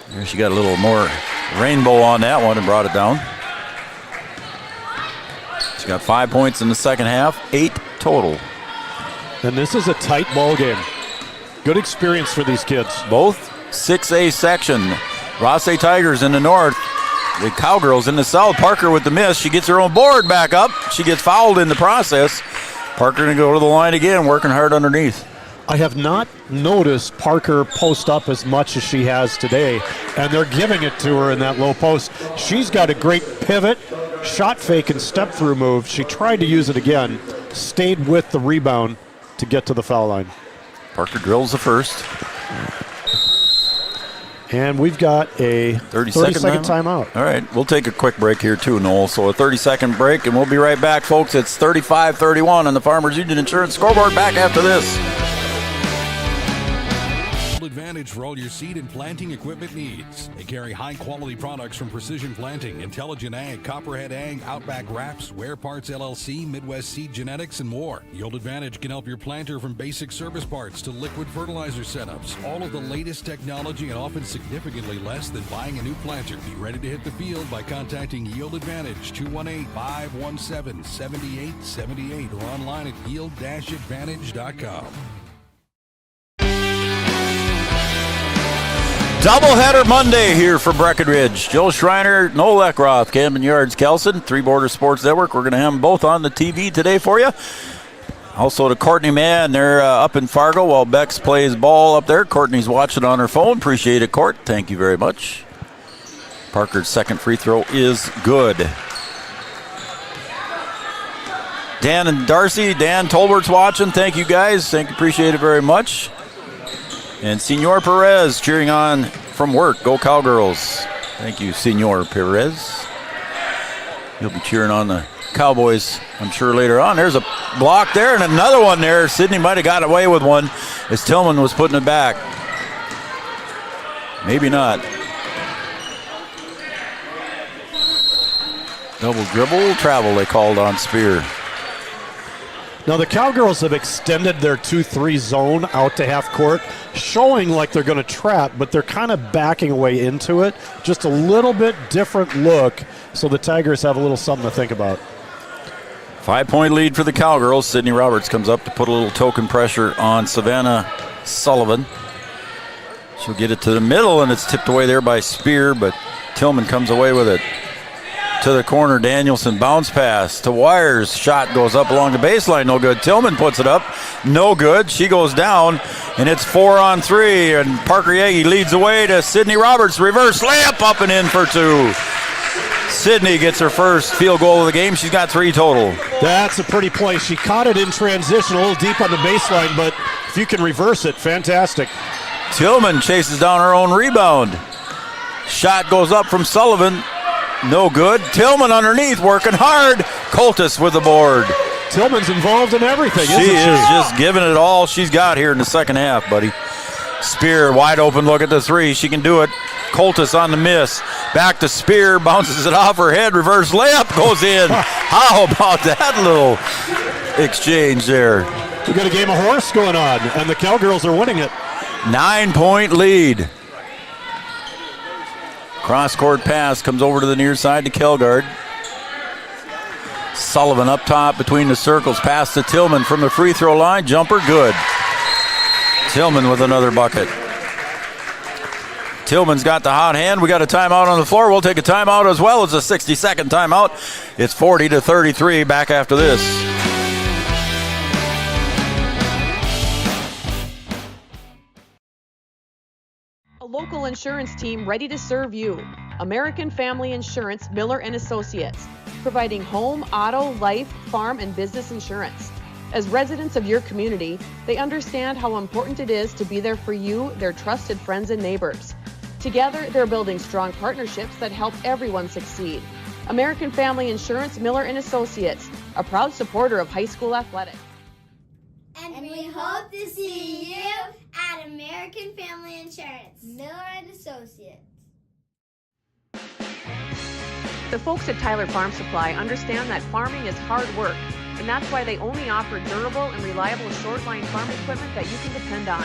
There she got a little more rainbow on that one and brought it down. She got 5 points in the second half, 8 total. And this is a tight ball game. Good experience for these kids. Both 6A section. Rothsay Tigers in the north. The Cowgirls in the south. Parker with the miss. She gets her own board back up. She gets fouled in the process. Parker going to go to the line again, working hard underneath. I have not noticed Parker post up as much as she has today, and they're giving it to her in that low post. She's got a great pivot, shot fake, and step through move. She tried to use it again, stayed with the rebound to get to the foul line. Parker drills the first. And we've got a 30-second timeout. All right, we'll take a quick break here too, Noel. So a 30-second break, and we'll be right back, folks. It's 35-31 on the Farmers Union Insurance scoreboard. Back after this. Advantage Advantage for all your seed and planting equipment needs. They carry high-quality products from Precision Planting, Intelligent Ag, Copperhead Ag, Outback Wraps, Wear Parts LLC, Midwest Seed Genetics, and more. Yield Advantage can help your planter from basic service parts to liquid fertilizer setups. All of the latest technology and often significantly less than buying a new planter. Be ready to hit the field by contacting Yield Advantage 218-517-7878 or online at yield-advantage.com. Doubleheader Monday here for Breckenridge. Joe Schreiner, Noel Eckroth, Camden Yards, Kelson, Three Border Sports Network. We're going to have them both on the TV today for you. Also to Courtney Mann, they're up in Fargo while Bex plays ball up there. Courtney's watching on her phone. Appreciate it, Court. Thank you very much. Parker's second free throw is good. Dan and Darcy, Dan Tolbert's watching. Thank you guys. Appreciate it very much. And Senor Perez cheering on from work. Go Cowgirls. Thank you, Senor Perez. You'll be cheering on the Cowboys, I'm sure, later on. There's a block there and another one there. Sydney might have got away with one as Tillman was putting it back. Maybe not. Double dribble, travel they called on Spear. Now the Cowgirls have extended their 2-3 zone out to half court, showing like they're going to trap, but they're kind of backing away into it. Just a little bit different look, so the Tigers have a little something to think about. 5-point lead for the Cowgirls. Sydney Roberts comes up to put a little token pressure on Savannah Sullivan. She'll get it to the middle, and it's tipped away there by Spear, but Tillman comes away with it. To the corner, Danielson, bounce pass to Wires. Shot goes up along the baseline, no good. Tillman puts it up, no good. She goes down, and it's 4-on-3, and Parker Yagi leads away to Sydney Roberts. Reverse layup up and in for two. Sydney gets her first field goal of the game. She's got 3 total. That's a pretty play. She caught it in transition, a little deep on the baseline, but if you can reverse it, fantastic. Tillman chases down her own rebound. Shot goes up from Sullivan. No good. Tillman underneath, working hard. Coltis with the board. Tillman's involved in everything, isn't she? She is just giving it all she's got here in the second half, buddy. Spear, wide open look at the three. She can do it. Coltis on the miss. Back to Spear, bounces it off her head. Reverse layup goes in. How about that little exchange there? We got a game of horse going on, and the Cowgirls are winning it. 9-point lead. Cross-court pass comes over to the near side to Kelgard. Sullivan up top between the circles. Pass to Tillman from the free throw line. Jumper, good. Tillman with another bucket. Tillman's got the hot hand. We got a timeout on the floor. We'll take a timeout as well as a 60-second timeout. It's 40-33. Back after this. Local insurance team ready to serve you. American Family Insurance, Miller & Associates, providing home, auto, life, farm, and business insurance. As residents of your community, they understand how important it is to be there for you, their trusted friends and neighbors. Together, they're building strong partnerships that help everyone succeed. American Family Insurance, Miller & Associates, a proud supporter of high school athletics. And we hope to see you at American Family Insurance, Miller & Associates. The folks at Tyler Farm Supply understand that farming is hard work, and that's why they only offer durable and reliable short-line farm equipment that you can depend on.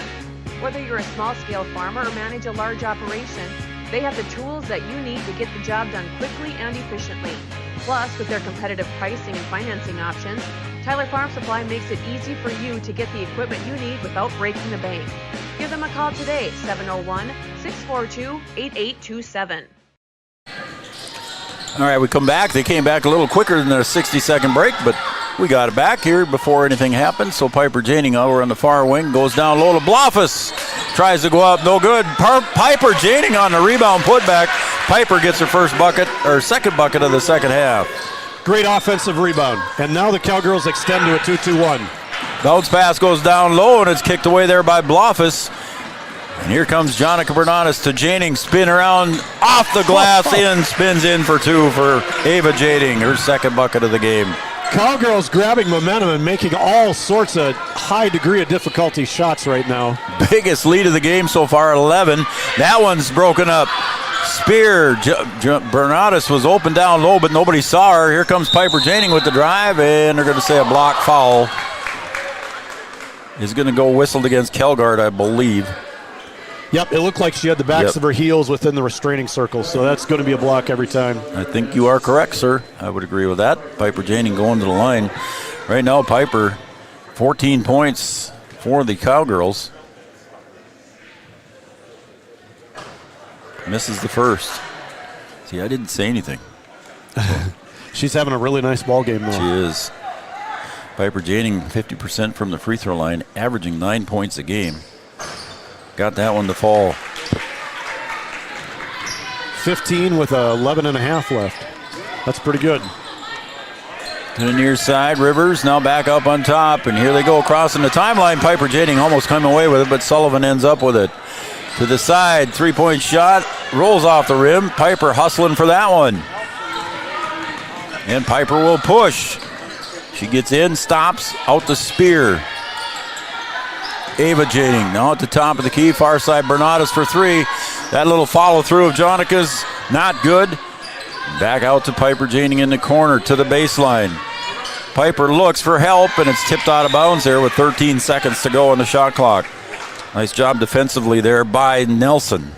Whether you're a small-scale farmer or manage a large operation, they have the tools that you need to get the job done quickly and efficiently. Plus, with their competitive pricing and financing options, Tyler Farm Supply makes it easy for you to get the equipment you need without breaking the bank. Give them a call today, 701-642-8827. All right, we come back. They came back a little quicker than their 60-second break, but we got it back here before anything happened. So Piper Janing over on the far wing goes down low to Bloffus. Tries to go up, no good. Piper Janing on the rebound putback. Piper gets her first bucket, or second bucket of the second half. Great offensive rebound. And now the Cowgirls extend to a 2-2-1. Bounce pass goes down low, and it's kicked away there by Bloffus. And here comes Jonica Bernanis to Janing, spin around off the glass, spins in for two for Ava Jading, her second bucket of the game. Cowgirls grabbing momentum and making all sorts of high degree of difficulty shots right now. Biggest lead of the game so far, 11. That one's broken up. Spear. Bernatus was open down low, but nobody saw her. Here comes Piper Janing with the drive, and they're going to say a block foul. Is going to go whistled against Kelgard, I believe. Yep, it looked like she had the backs of her heels within the restraining circle, so that's going to be a block every time. I think you are correct, sir. I would agree with that. Piper Janing going to the line. Right now, Piper, 14 points for the Cowgirls. Misses the first. See, I didn't say anything. She's having a really nice ball game, though. She is. Piper Janing, 50% from the free throw line, averaging 9 points a game. Got that one to fall. 15 with 11 and a half left. That's pretty good. To the near side, Rivers now back up on top, and here they go crossing the timeline. Piper Janing almost came away with it, but Sullivan ends up with it. To the side, three-point shot, rolls off the rim. Piper hustling for that one. And Piper will push. She gets in, stops, out the Spear. Ava Janing now at the top of the key, far side Bernatus for three. That little follow through of Jonica's not good. Back out to Piper Janing in the corner to the baseline. Piper looks for help, and it's tipped out of bounds there with 13 seconds to go on the shot clock. Nice job defensively there by Nelson.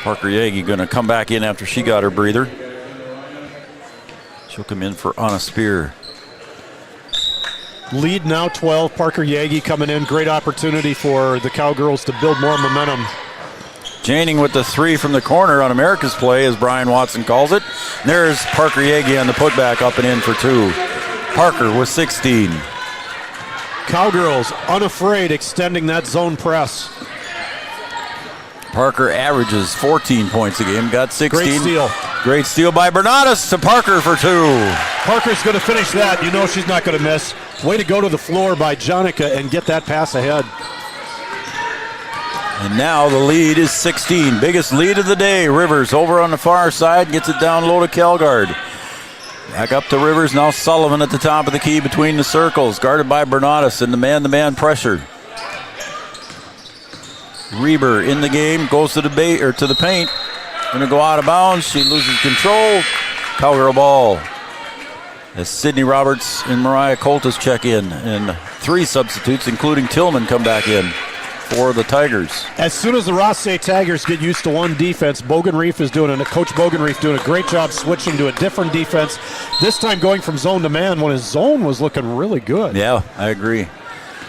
Parker Yagi going to come back in after she got her breather. She'll come in for Anna Spear. Lead now 12. Parker Yagi coming in. Great opportunity for the Cowgirls to build more momentum. Janing with the three from the corner on America's play, as Brian Watson calls it. There's Parker Yagi on the putback, up and in for two. Parker with 16. Cowgirls unafraid extending that zone press. Parker averages 14 points a game, got 16. Great steal. Great steal by Bernatus to Parker for two. Parker's going to finish that. You know she's not going to miss. Way to go to the floor by Jonica and get that pass ahead. And now the lead is 16. Biggest lead of the day. Rivers over on the far side, gets it down low to Kelgard. Back up to Rivers, now Sullivan at the top of the key between the circles, guarded by Bernatus and the man-to-man pressure. Reber in the game, goes to the paint. Gonna go out of bounds. She loses control. Cowgirl ball. As Sydney Roberts and Mariah Coltis check in, and three substitutes, including Tillman, come back in for the Tigers. As soon as the Rothsay Tigers get used to one defense, Coach Bogenreef doing a great job switching to a different defense. This time going from zone to man when his zone was looking really good. Yeah, I agree.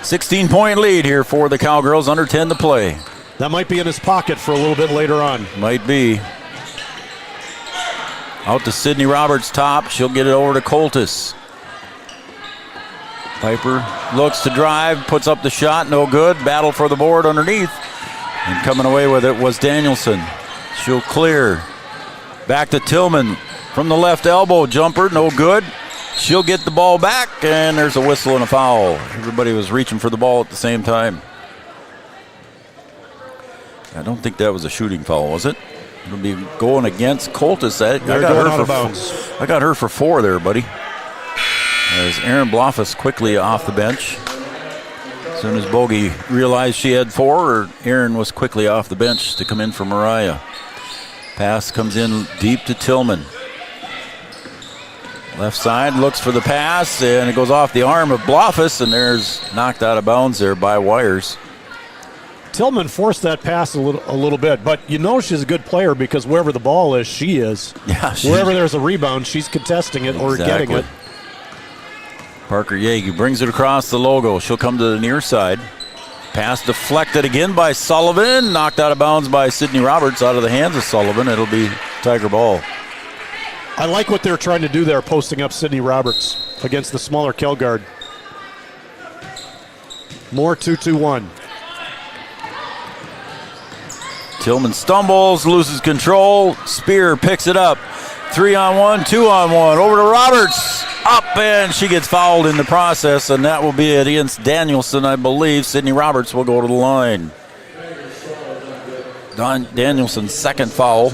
16-point lead here for the Cowgirls, under 10 to play. That might be in his pocket for a little bit later on. Might be. Out to Sydney Roberts top. She'll get it over to Coltis. Piper looks to drive, puts up the shot, no good. Battle for the board underneath. And coming away with it was Danielson. She'll clear. Back to Tillman from the left elbow. Jumper, no good. She'll get the ball back, and there's a whistle and a foul. Everybody was reaching for the ball at the same time. I don't think that was a shooting foul, was it? It'll be going against Coltis. I got her for four there, buddy. As Aaron Bloffus quickly off the bench. As soon as Bogey realized she had four, Aaron was quickly off the bench to come in for Mariah. Pass comes in deep to Tillman. Left side looks for the pass, and it goes off the arm of Bloffus, and there's knocked out of bounds there by Wires. Tillman forced that pass a little bit, but you know she's a good player because wherever the ball is, she is. Yeah, wherever there's a rebound, she's contesting it or getting it. Parker Yagi brings it across the logo. She'll come to the near side. Pass deflected again by Sullivan. Knocked out of bounds by Sydney Roberts out of the hands of Sullivan. It'll be Tiger ball. I like what they're trying to do there, posting up Sydney Roberts against the smaller Kelgard. More 2-2-1. Tillman stumbles, loses control. Spear picks it up. 3-on-1, 2-on-1. Over to Roberts. Up, and she gets fouled in the process, and that will be against Danielson, I believe. Sydney Roberts will go to the line. Danielson's second foul.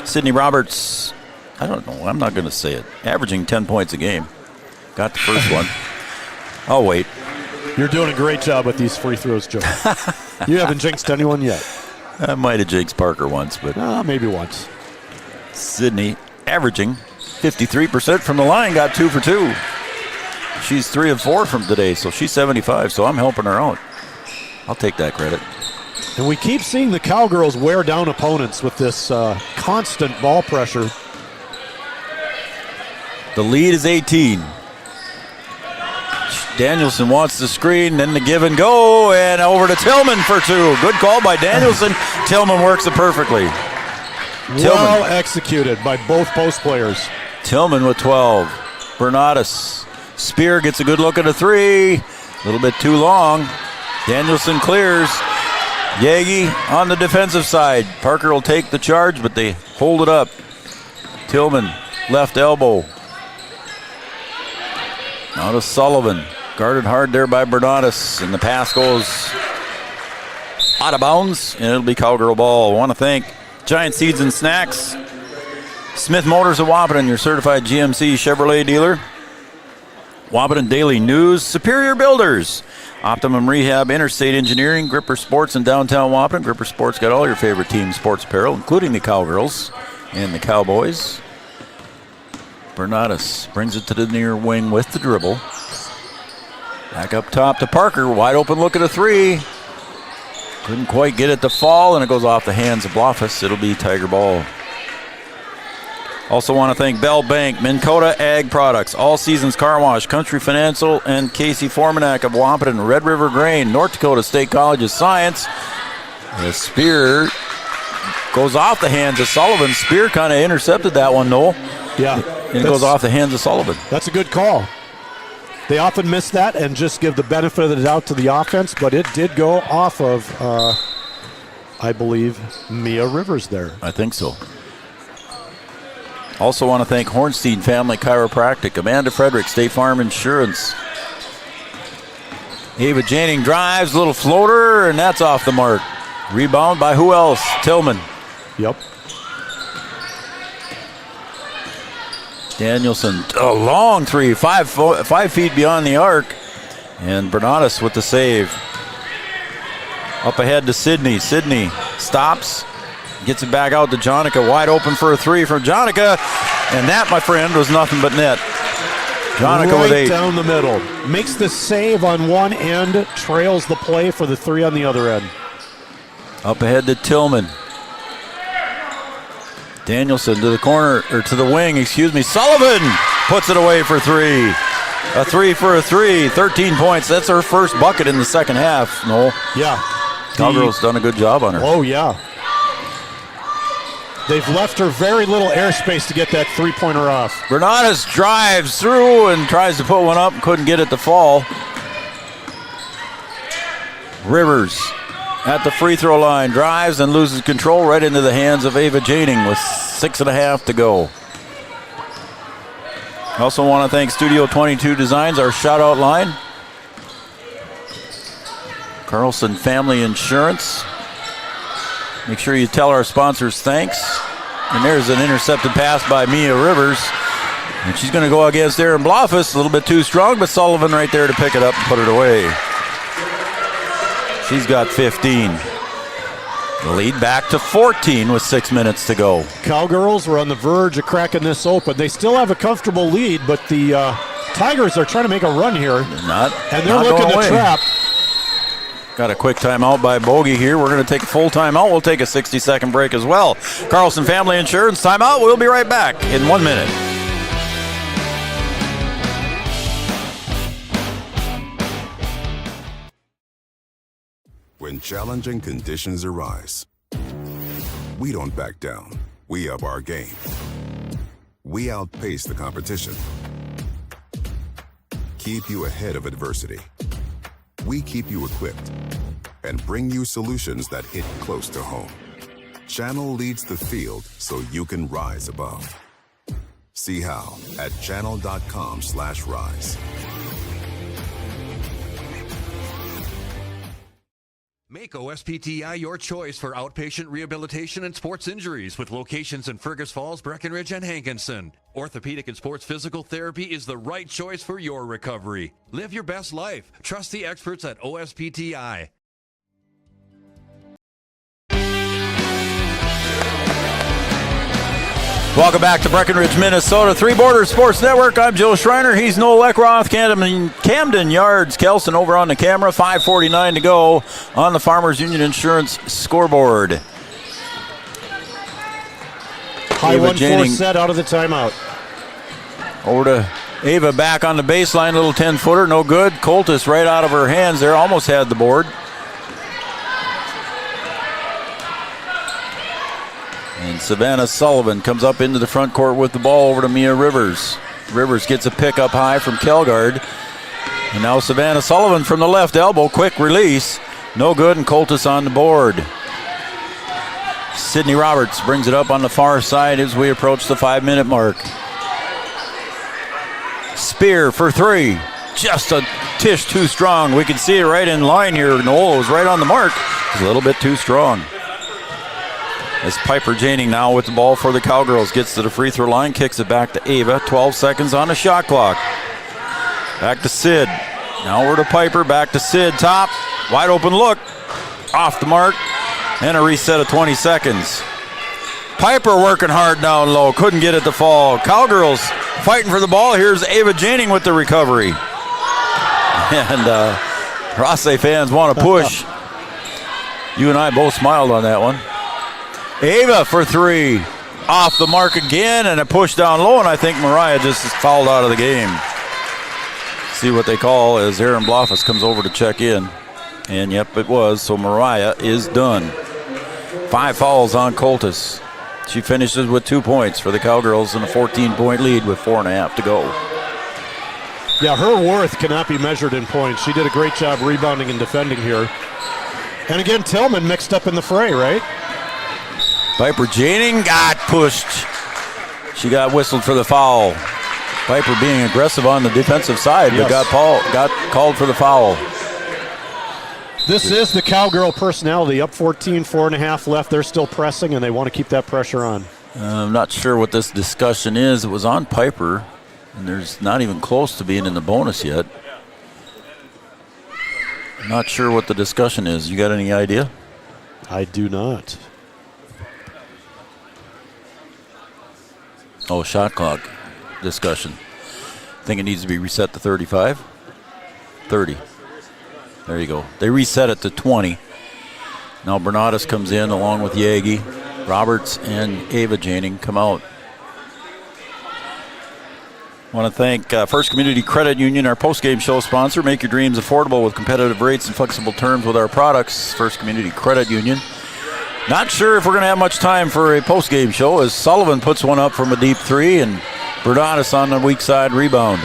Sydney Roberts, I don't know, I'm not going to say it, averaging 10 points a game. Got the first one. I'll wait. You're doing a great job with these free throws, Joe. You haven't jinxed anyone yet. I might have jinxed Parker once, but maybe once. Sydney averaging 53% from the line, got 2 for 2. She's 3 of 4 from today, so she's 75, so I'm helping her out. I'll take that credit. And we keep seeing the Cowgirls wear down opponents with this constant ball pressure. The lead is 18. Danielson wants the screen, then the give and go, and over to Tillman for 2. Good call by Danielson. Tillman works it perfectly. Well executed by both post players. Tillman with 12. Bernatus. Spear gets a good look at a 3. A little bit too long. Danielson clears. Yagi on the defensive side. Parker will take the charge, but they hold it up. Tillman, left elbow. Now to Sullivan. Guarded hard there by Bernatus, and the pass goes out of bounds, and it'll be Cowgirl ball. I want to thank Giant Seeds and Snacks, Smith Motors of Wahpeton, your certified GMC Chevrolet dealer, Wahpeton Daily News, Superior Builders, Optimum Rehab, Interstate Engineering, Gripper Sports in downtown Wahpeton. Gripper Sports got all your favorite team sports apparel, including the Cowgirls and the Cowboys. Bernatus brings it to the near wing with the dribble. Back up top to Parker. Wide open look at a 3. Couldn't quite get it to fall, and it goes off the hands of Blofus. It'll be Tiger ball. Also want to thank Bell Bank, Minn Kota Ag Products, All Seasons Car Wash, Country Financial, and Casey Formanak of Wahpeton, Red River Grain, North Dakota State College of Science. The spear goes off the hands of Sullivan. Spear kind of intercepted that one, Noel. Yeah. And it goes off the hands of Sullivan. That's a good call. They often miss that and just give the benefit of the doubt to the offense, but it did go off of, I believe, Mia Rivers there. I think so. Also want to thank Hornstein Family Chiropractic, Amanda Frederick, State Farm Insurance. Ava Janing drives, little floater, and that's off the mark. Rebound by who else? Tillman. Yep. Danielson, a long 3, 5 feet beyond the arc. And Bernatus with the save. Up ahead to Sydney. Sydney stops, gets it back out to Jonica. Wide open for a 3 from Jonica. And that, my friend, was nothing but net. Jonica right with 8. Down the middle. Makes the save on one end, trails the play for the 3 on the other end. Up ahead to Tillman. Danielson to the corner, or to the wing, Sullivan puts it away for 3. A 3 for a 3, 13 points. That's her first bucket in the second half, Noel. Yeah. Cowgirls done a good job on her. Oh, yeah. They've left her very little airspace to get that 3-pointer off. Bernatus drives through and tries to put one up, couldn't get it to fall. Rivers at the free throw line, drives and loses control right into the hands of Ava Janing with 6.5 to go. I also want to thank Studio 22 Designs, our shout-out line. Carlson Family Insurance. Make sure you tell our sponsors thanks. And there's an intercepted pass by Mia Rivers. And she's going to go against Aaron Blofus. A little bit too strong, but Sullivan right there to pick it up and put it away. She's got 15. The lead back to 14 with 6 minutes to go. Cowgirls were on the verge of cracking this open. They still have a comfortable lead, but the Tigers are trying to make a run here. And they're looking to trap. Got a quick timeout by Bogey here. We're going to take a full timeout. We'll take a 60-second break as well. Carlson Family Insurance timeout. We'll be right back in 1 minute. When challenging conditions arise, we don't back down. We up our game. We outpace the competition. Keep you ahead of adversity. We keep you equipped and bring you solutions that hit close to home. Channel leads the field so you can rise above. See how at channel.com/rise. Make OSPTI your choice for outpatient rehabilitation and sports injuries with locations in Fergus Falls, Breckenridge, and Hankinson. Orthopedic and sports physical therapy is the right choice for your recovery. Live your best life. Trust the experts at OSPTI. Welcome back to Breckenridge, Minnesota. Three Borders Sports Network. I'm Joe Schreiner. He's Noel Leckroth. Camden Yards. Kelson over on the camera. 5:49 to go on the Farmers Union Insurance scoreboard. High 1-4 set out of the timeout. Over to Ava back on the baseline. Little 10-footer. No good. Coltis right out of her hands there. Almost had the board. And Savannah Sullivan comes up into the front court with the ball over to Mia Rivers. Rivers gets a pick up high from Kelgard. And now Savannah Sullivan from the left elbow. Quick release. No good, and Coltis on the board. Sydney Roberts brings it up on the far side as we approach the 5-minute mark. Spear for three. Just a tish too strong. We can see it right in line here. Noel was right on the mark. It's a little bit too strong. As Piper Janing now with the ball for the Cowgirls. Gets to the free throw line, kicks it back to Ava. 12 seconds on the shot clock. Back to Sid. Now over to Piper, back to Sid. Top, wide open look. Off the mark. And a reset of 20 seconds. Piper working hard down low. Couldn't get it to fall. Cowgirls fighting for the ball. Here's Ava Janing with the recovery. And Rothsay fans want to push. You and I both smiled on that one. Ava for three. Off the mark again, and a push down low, and I think Mariah just is fouled out of the game. See what they call as Aaron Bloffus comes over to check in. And yep, it was. So Mariah is done. 5 fouls on Coltis. She finishes with 2 points for the Cowgirls in a 14-point lead with 4.5 to go. Yeah, her worth cannot be measured in points. She did a great job rebounding and defending here. And again, Tillman mixed up in the fray, right? Piper Janing got pushed. She got whistled for the foul. Piper being aggressive on the defensive side, but got called for the foul. This is the Cowgirl personality. Up 14, 4.5 left. They're still pressing, and they want to keep that pressure on. I'm not sure what this discussion is. It was on Piper, and there's not even close to being in the bonus yet. Not sure what the discussion is. You got any idea? I do not. Oh, shot clock discussion. I think it needs to be reset to 35. 30. There you go. They reset it to 20. Now Bernadas comes in along with Yagi. Roberts and Ava Janing come out. I want to thank First Community Credit Union, our post-game show sponsor. Make your dreams affordable with competitive rates and flexible terms with our products. First Community Credit Union. Not sure if we're going to have much time for a post-game show as Sullivan puts one up from a deep three and Bernadas on the weak side rebound.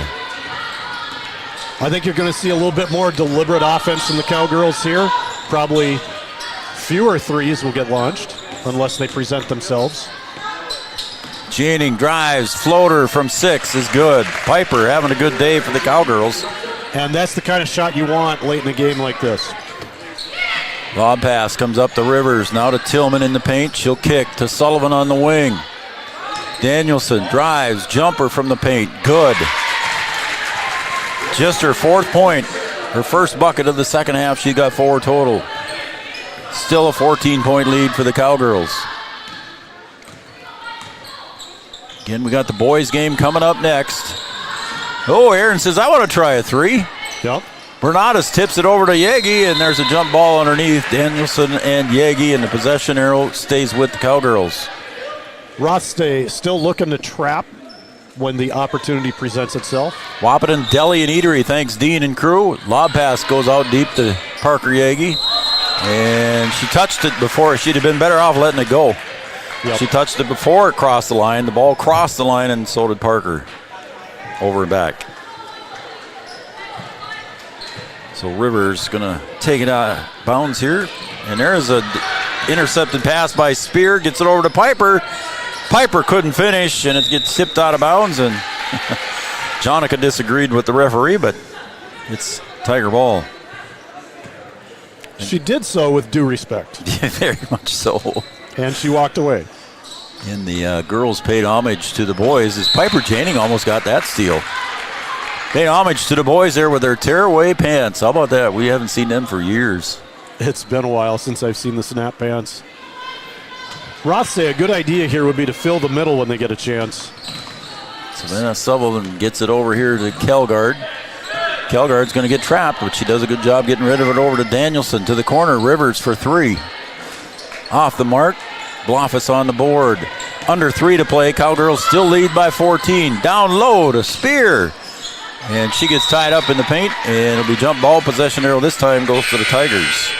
I think you're going to see a little bit more deliberate offense from the Cowgirls here. Probably fewer threes will get launched unless they present themselves. Janing drives, floater from 6 is good. Piper having a good day for the Cowgirls. And that's the kind of shot you want late in a game like this. Lob pass comes up to Rivers, now to Tillman in the paint. She'll kick to Sullivan on the wing. Danielson drives, jumper from the paint, good. Just her 4th point, her first bucket of the second half. She got 4 total. Still a 14-point lead for the Cowgirls. Again, we got the boys game coming up next. Oh, Aaron says, I want to try a 3. Yep. Bernadas tips it over to Yagi, and there's a jump ball underneath. Danielson and Yagi, and the possession arrow stays with the Cowgirls. Rothsay still looking to trap when the opportunity presents itself. Wahpeton Deli and Eatery thanks Dean and crew. Lob pass goes out deep to Parker Yagi, and she touched it before. She'd have been better off letting it go. Yep. She touched it before it crossed the line. The ball crossed the line, and so did Parker. Over and back. So Rivers going to take it out of bounds here. And there is a intercepted pass by Spear. Gets it over to Piper. Piper couldn't finish, and it gets tipped out of bounds. And Jonica disagreed with the referee, but it's Tiger ball. She did so with due respect. Very much so. And she walked away. And the girls paid homage to the boys as Piper Janing almost got that steal. Paid homage to the boys there with their tearaway pants. How about that? We haven't seen them for years. It's been a while since I've seen the snap pants. Rothsay, a good idea here would be to fill the middle when they get a chance. Savannah Sullivan gets it over here to Kelgard. Kelgard's going to get trapped, but she does a good job getting rid of it over to Danielson. To the corner, Rivers for three. Off the mark, Bloffus on the board. Under 3 to play, Cowgirls still lead by 14. Down low to Spear. And she gets tied up in the paint, and it'll be jump ball possession arrow. This time goes to the Tigers.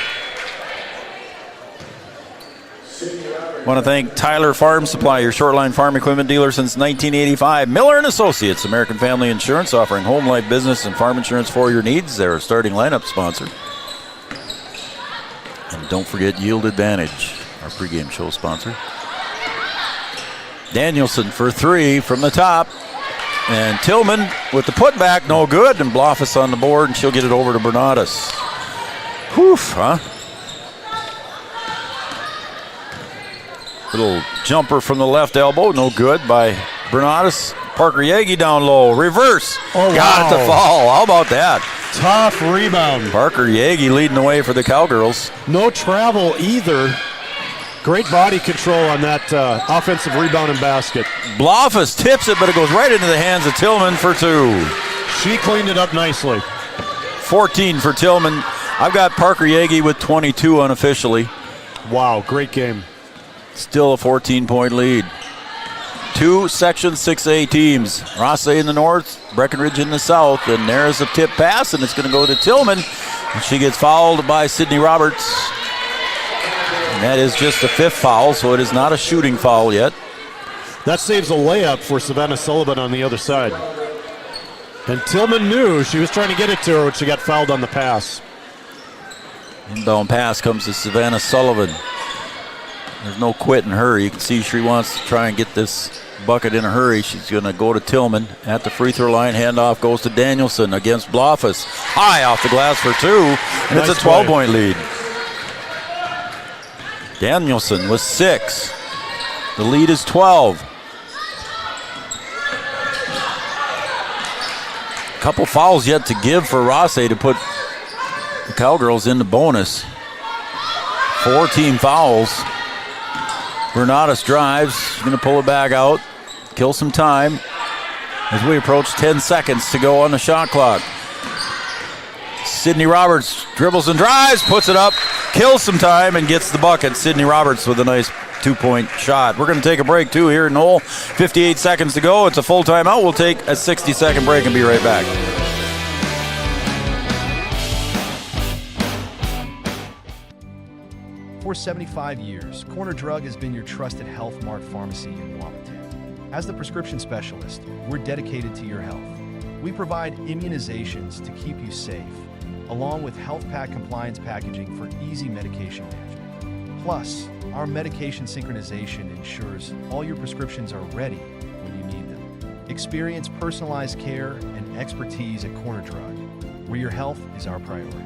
Want to thank Tyler Farm Supply, your short-line farm equipment dealer since 1985. Miller & Associates, American Family Insurance, offering home, life, business, and farm insurance for your needs. They're a starting lineup sponsor. And don't forget Yield Advantage, our pregame show sponsor. Danielson for 3 from the top. And Tillman with the putback, no good. And Bloffus on the board, and she'll get it over to Bernatus. Whew, huh? Little jumper from the left elbow, no good by Bernatus. Parker Yagi down low, reverse. Oh, got it to fall. How about that? Tough rebound. Parker Yagi leading the way for the Cowgirls. No travel either. Great body control on that offensive rebound and basket. Bloffus tips it, but it goes right into the hands of Tillman for 2. She cleaned it up nicely. 14 for Tillman. I've got Parker Yagi with 22 unofficially. Wow, great game. Still a 14-point lead. 2 Section 6A teams. Rothsay in the north, Breckenridge in the south. And there's a tip pass, and it's going to go to Tillman. And she gets fouled by Sydney Roberts. And that is just the 5th foul, so it is not a shooting foul yet. That saves a layup for Savannah Sullivan on the other side. And Tillman knew she was trying to get it to her when she got fouled on the pass. Inbound pass comes to Savannah Sullivan. There's no quit in her. You can see she wants to try and get this bucket in a hurry. She's going to go to Tillman at the free throw line. Handoff goes to Danielson against Bloffus. High off the glass for 2, and nice. It's a 12-point lead. Danielson with 6. The lead is 12. Couple fouls yet to give for Rothsay to put the Cowgirls in the bonus. 4 team fouls. Bernatus drives. She's going to pull it back out, kill some time as we approach 10 seconds to go on the shot clock. Sydney Roberts dribbles and drives, puts it up, kills some time, and gets the bucket. Sydney Roberts with a nice 2-point shot. We're going to take a break, too, here in Knoll. 58 seconds to go. It's a full timeout. We'll take a 60-second break and be right back. For 75 years, Corner Drug has been your trusted Health Mart pharmacy in Wapaton. As the prescription specialist, we're dedicated to your health. We provide immunizations to keep you safe, along with health pack compliance packaging for easy medication management. Plus, our medication synchronization ensures all your prescriptions are ready when you need them. Experience personalized care and expertise at Corner Drug, where your health is our priority.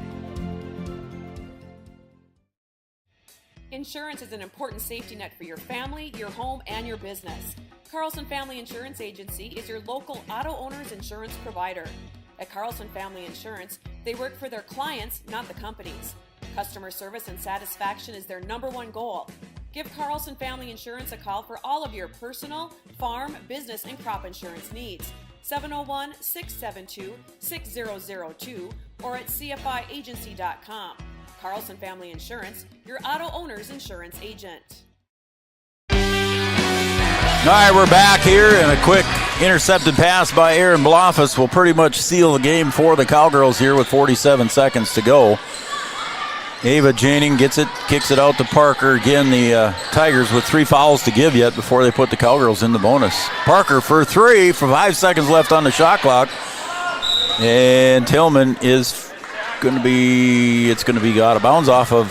Insurance is an important safety net for your family, your home, and your business. Carlson Family Insurance Agency is your local auto owner's insurance provider. At Carlson Family Insurance, they work for their clients, not the companies. Customer service and satisfaction is their #1 goal. Give Carlson Family Insurance a call for all of your personal, farm, business, and crop insurance needs. 701-672-6002 or at cfiagency.com. Carlson Family Insurance, your auto owner's insurance agent. All right, we're back here, and a quick intercepted pass by Aaron Bloffus will pretty much seal the game for the Cowgirls here with 47 seconds to go. Ava Janing gets it, kicks it out to Parker. Again, the Tigers with 3 fouls to give yet before they put the Cowgirls in the bonus. Parker for 3 for 5 seconds left on the shot clock. And Tillman is going to be out of bounds off of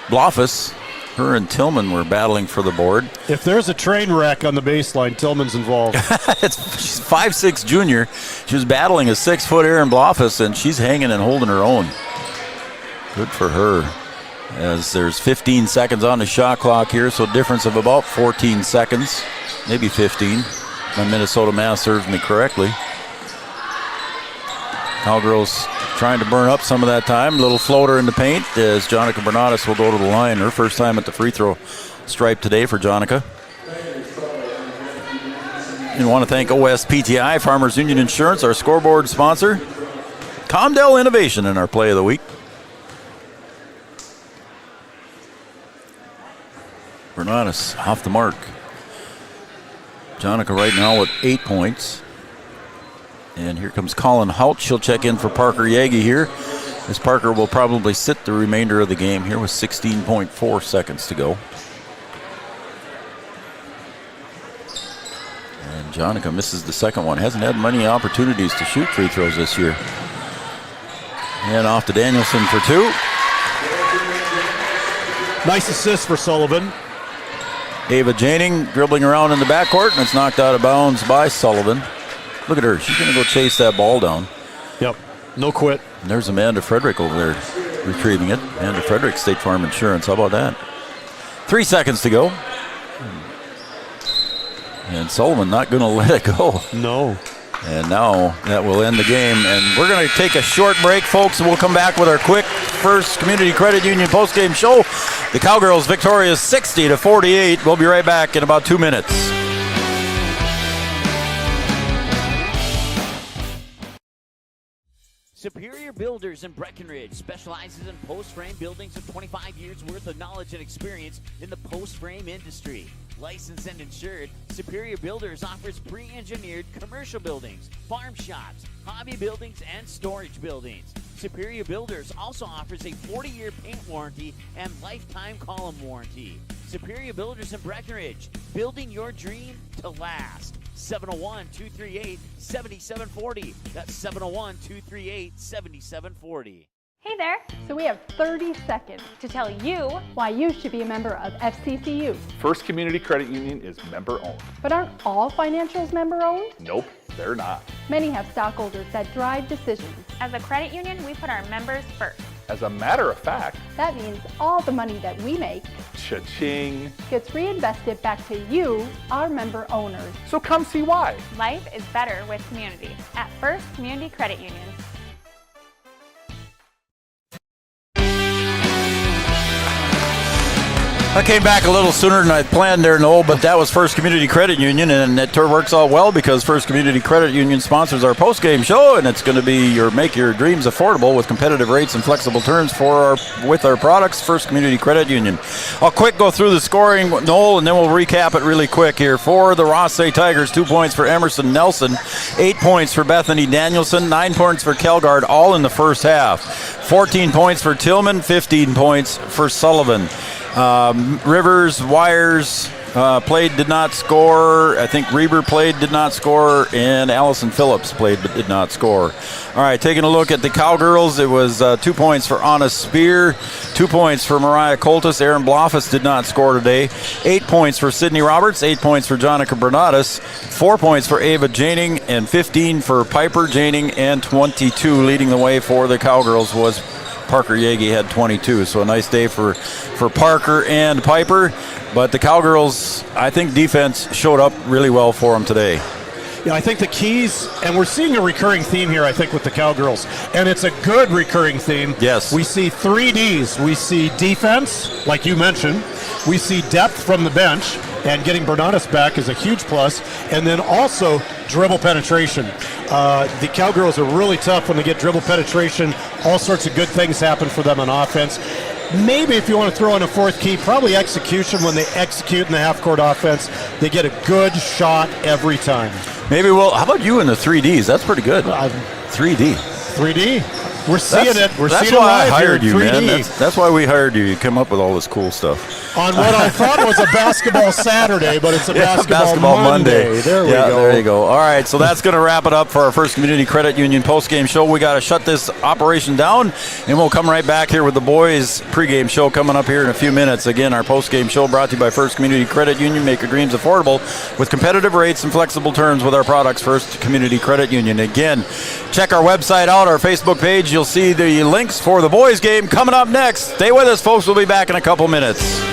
Bloffus. Her and Tillman were battling for the board. If there's a train wreck on the baseline, Tillman's involved. She's 5'6" junior. She was battling a 6-foot Aaron Bloffus, and she's hanging and holding her own. Good for her. As there's 15 seconds on the shot clock here, so difference of about 14 seconds, maybe 15. My Minnesota math serves me correctly. Cowgirls trying to burn up some of that time. Little floater in the paint as Jonica Bernatis will go to the line. Her first time at the free throw stripe today for Jonica. And want to thank OSPTI, Farmers Union Insurance, our scoreboard sponsor. Comdell Innovation in our play of the week. Bernatis off the mark. Jonica right now with 8 points. And here comes Colin Hout. She'll check in for Parker Yagi here. As Parker will probably sit the remainder of the game here with 16.4 seconds to go. And Jonica misses the second one. Hasn't had many opportunities to shoot free throws this year. And off to Danielson for 2. Nice assist for Sullivan. Ava Janing dribbling around in the backcourt, and it's knocked out of bounds by Sullivan. Look at her. She's going to go chase that ball down. Yep. No quit. And there's Amanda Frederick over there retrieving it. Amanda Frederick, State Farm Insurance. How about that? 3 seconds to go. And Sullivan not going to let it go. No. And now that will end the game. And we're going to take a short break, folks, and we'll come back with our quick First Community Credit Union postgame show. The Cowgirls victorious 60-48. We'll be right back in about 2 minutes. Superior Builders in Breckenridge specializes in post-frame buildings with 25 years worth of knowledge and experience in the post-frame industry. Licensed and insured, Superior Builders offers pre-engineered commercial buildings, farm shops, hobby buildings, and storage buildings. Superior Builders also offers a 40-year paint warranty and lifetime column warranty. Superior Builders in Breckenridge, building your dream to last. 701-238-7740. That's 701-238-7740. Hey there! So we have 30 seconds to tell you why you should be a member of FCCU. First Community Credit Union is member-owned. But aren't all financials member-owned? Nope, they're not. Many have stockholders that drive decisions. As a credit union, we put our members first. As a matter of fact, that means all the money that we make cha-ching gets reinvested back to you, our member owners. So come see why. Life is better with community at First Community Credit Union. I came back a little sooner than I planned there, Noel, but that was First Community Credit Union, and it works out well because First Community Credit Union sponsors our post-game show, and it's going to be make your dreams affordable with competitive rates and flexible terms with our products, First Community Credit Union. I'll quick go through the scoring, Noel, and then we'll recap it really quick here. For the Rothsay Tigers, 2 points for Emerson Nelson, 8 points for Bethany Danielson, 9 points for Kelgard, all in the first half. 14 points for Tillman, 15 points for Sullivan. Rivers, Wires played, did not score. I think Reber played, did not score, and Allison Phillips played but did not score. All right, taking a look at the Cowgirls, it was 2 points for Anna Spear, 2 points for Mariah Coltis. Aaron Bloffus did not score today. 8 points for Sydney Roberts, 8 points for Jonica Bernatis, 4 points for Ava Janing, and 15 for Piper Janing, and 22 leading the way for the Cowgirls was Parker Yagi had 22, so a nice day for Parker and Piper. But the Cowgirls, I think defense showed up really well for them today. Yeah, I think the keys, and we're seeing a recurring theme here, I think, with the Cowgirls, and it's a good recurring theme. Yes. We see 3 Ds. We see defense, like you mentioned. We see depth from the bench, and getting Bernatis back is a huge plus, and then also dribble penetration. The Cowgirls are really tough when they get dribble penetration. All sorts of good things happen for them on offense. Maybe if you want to throw in a fourth key, probably execution. When they execute in the half-court offense, they get a good shot every time. Maybe how about you in the 3Ds? That's pretty good. 3D. 3D. We're seeing it. That's seeing why it I hired you, 3D. man. That's why we hired you. You come up with all this cool stuff. On what I thought was a basketball Saturday, but it's a basketball Monday. There we go. There you go. All right, so that's going to wrap it up for our First Community Credit Union postgame show. We got to shut this operation down, and we'll come right back here with the boys' pregame show coming up here in a few minutes. Again, our postgame show brought to you by First Community Credit Union. Make your dreams affordable with competitive rates and flexible terms with our products, First Community Credit Union. Again, check our website out, our Facebook page. you'll see the links for the boys game coming up next. Stay with us, folks. We'll be back in a couple minutes.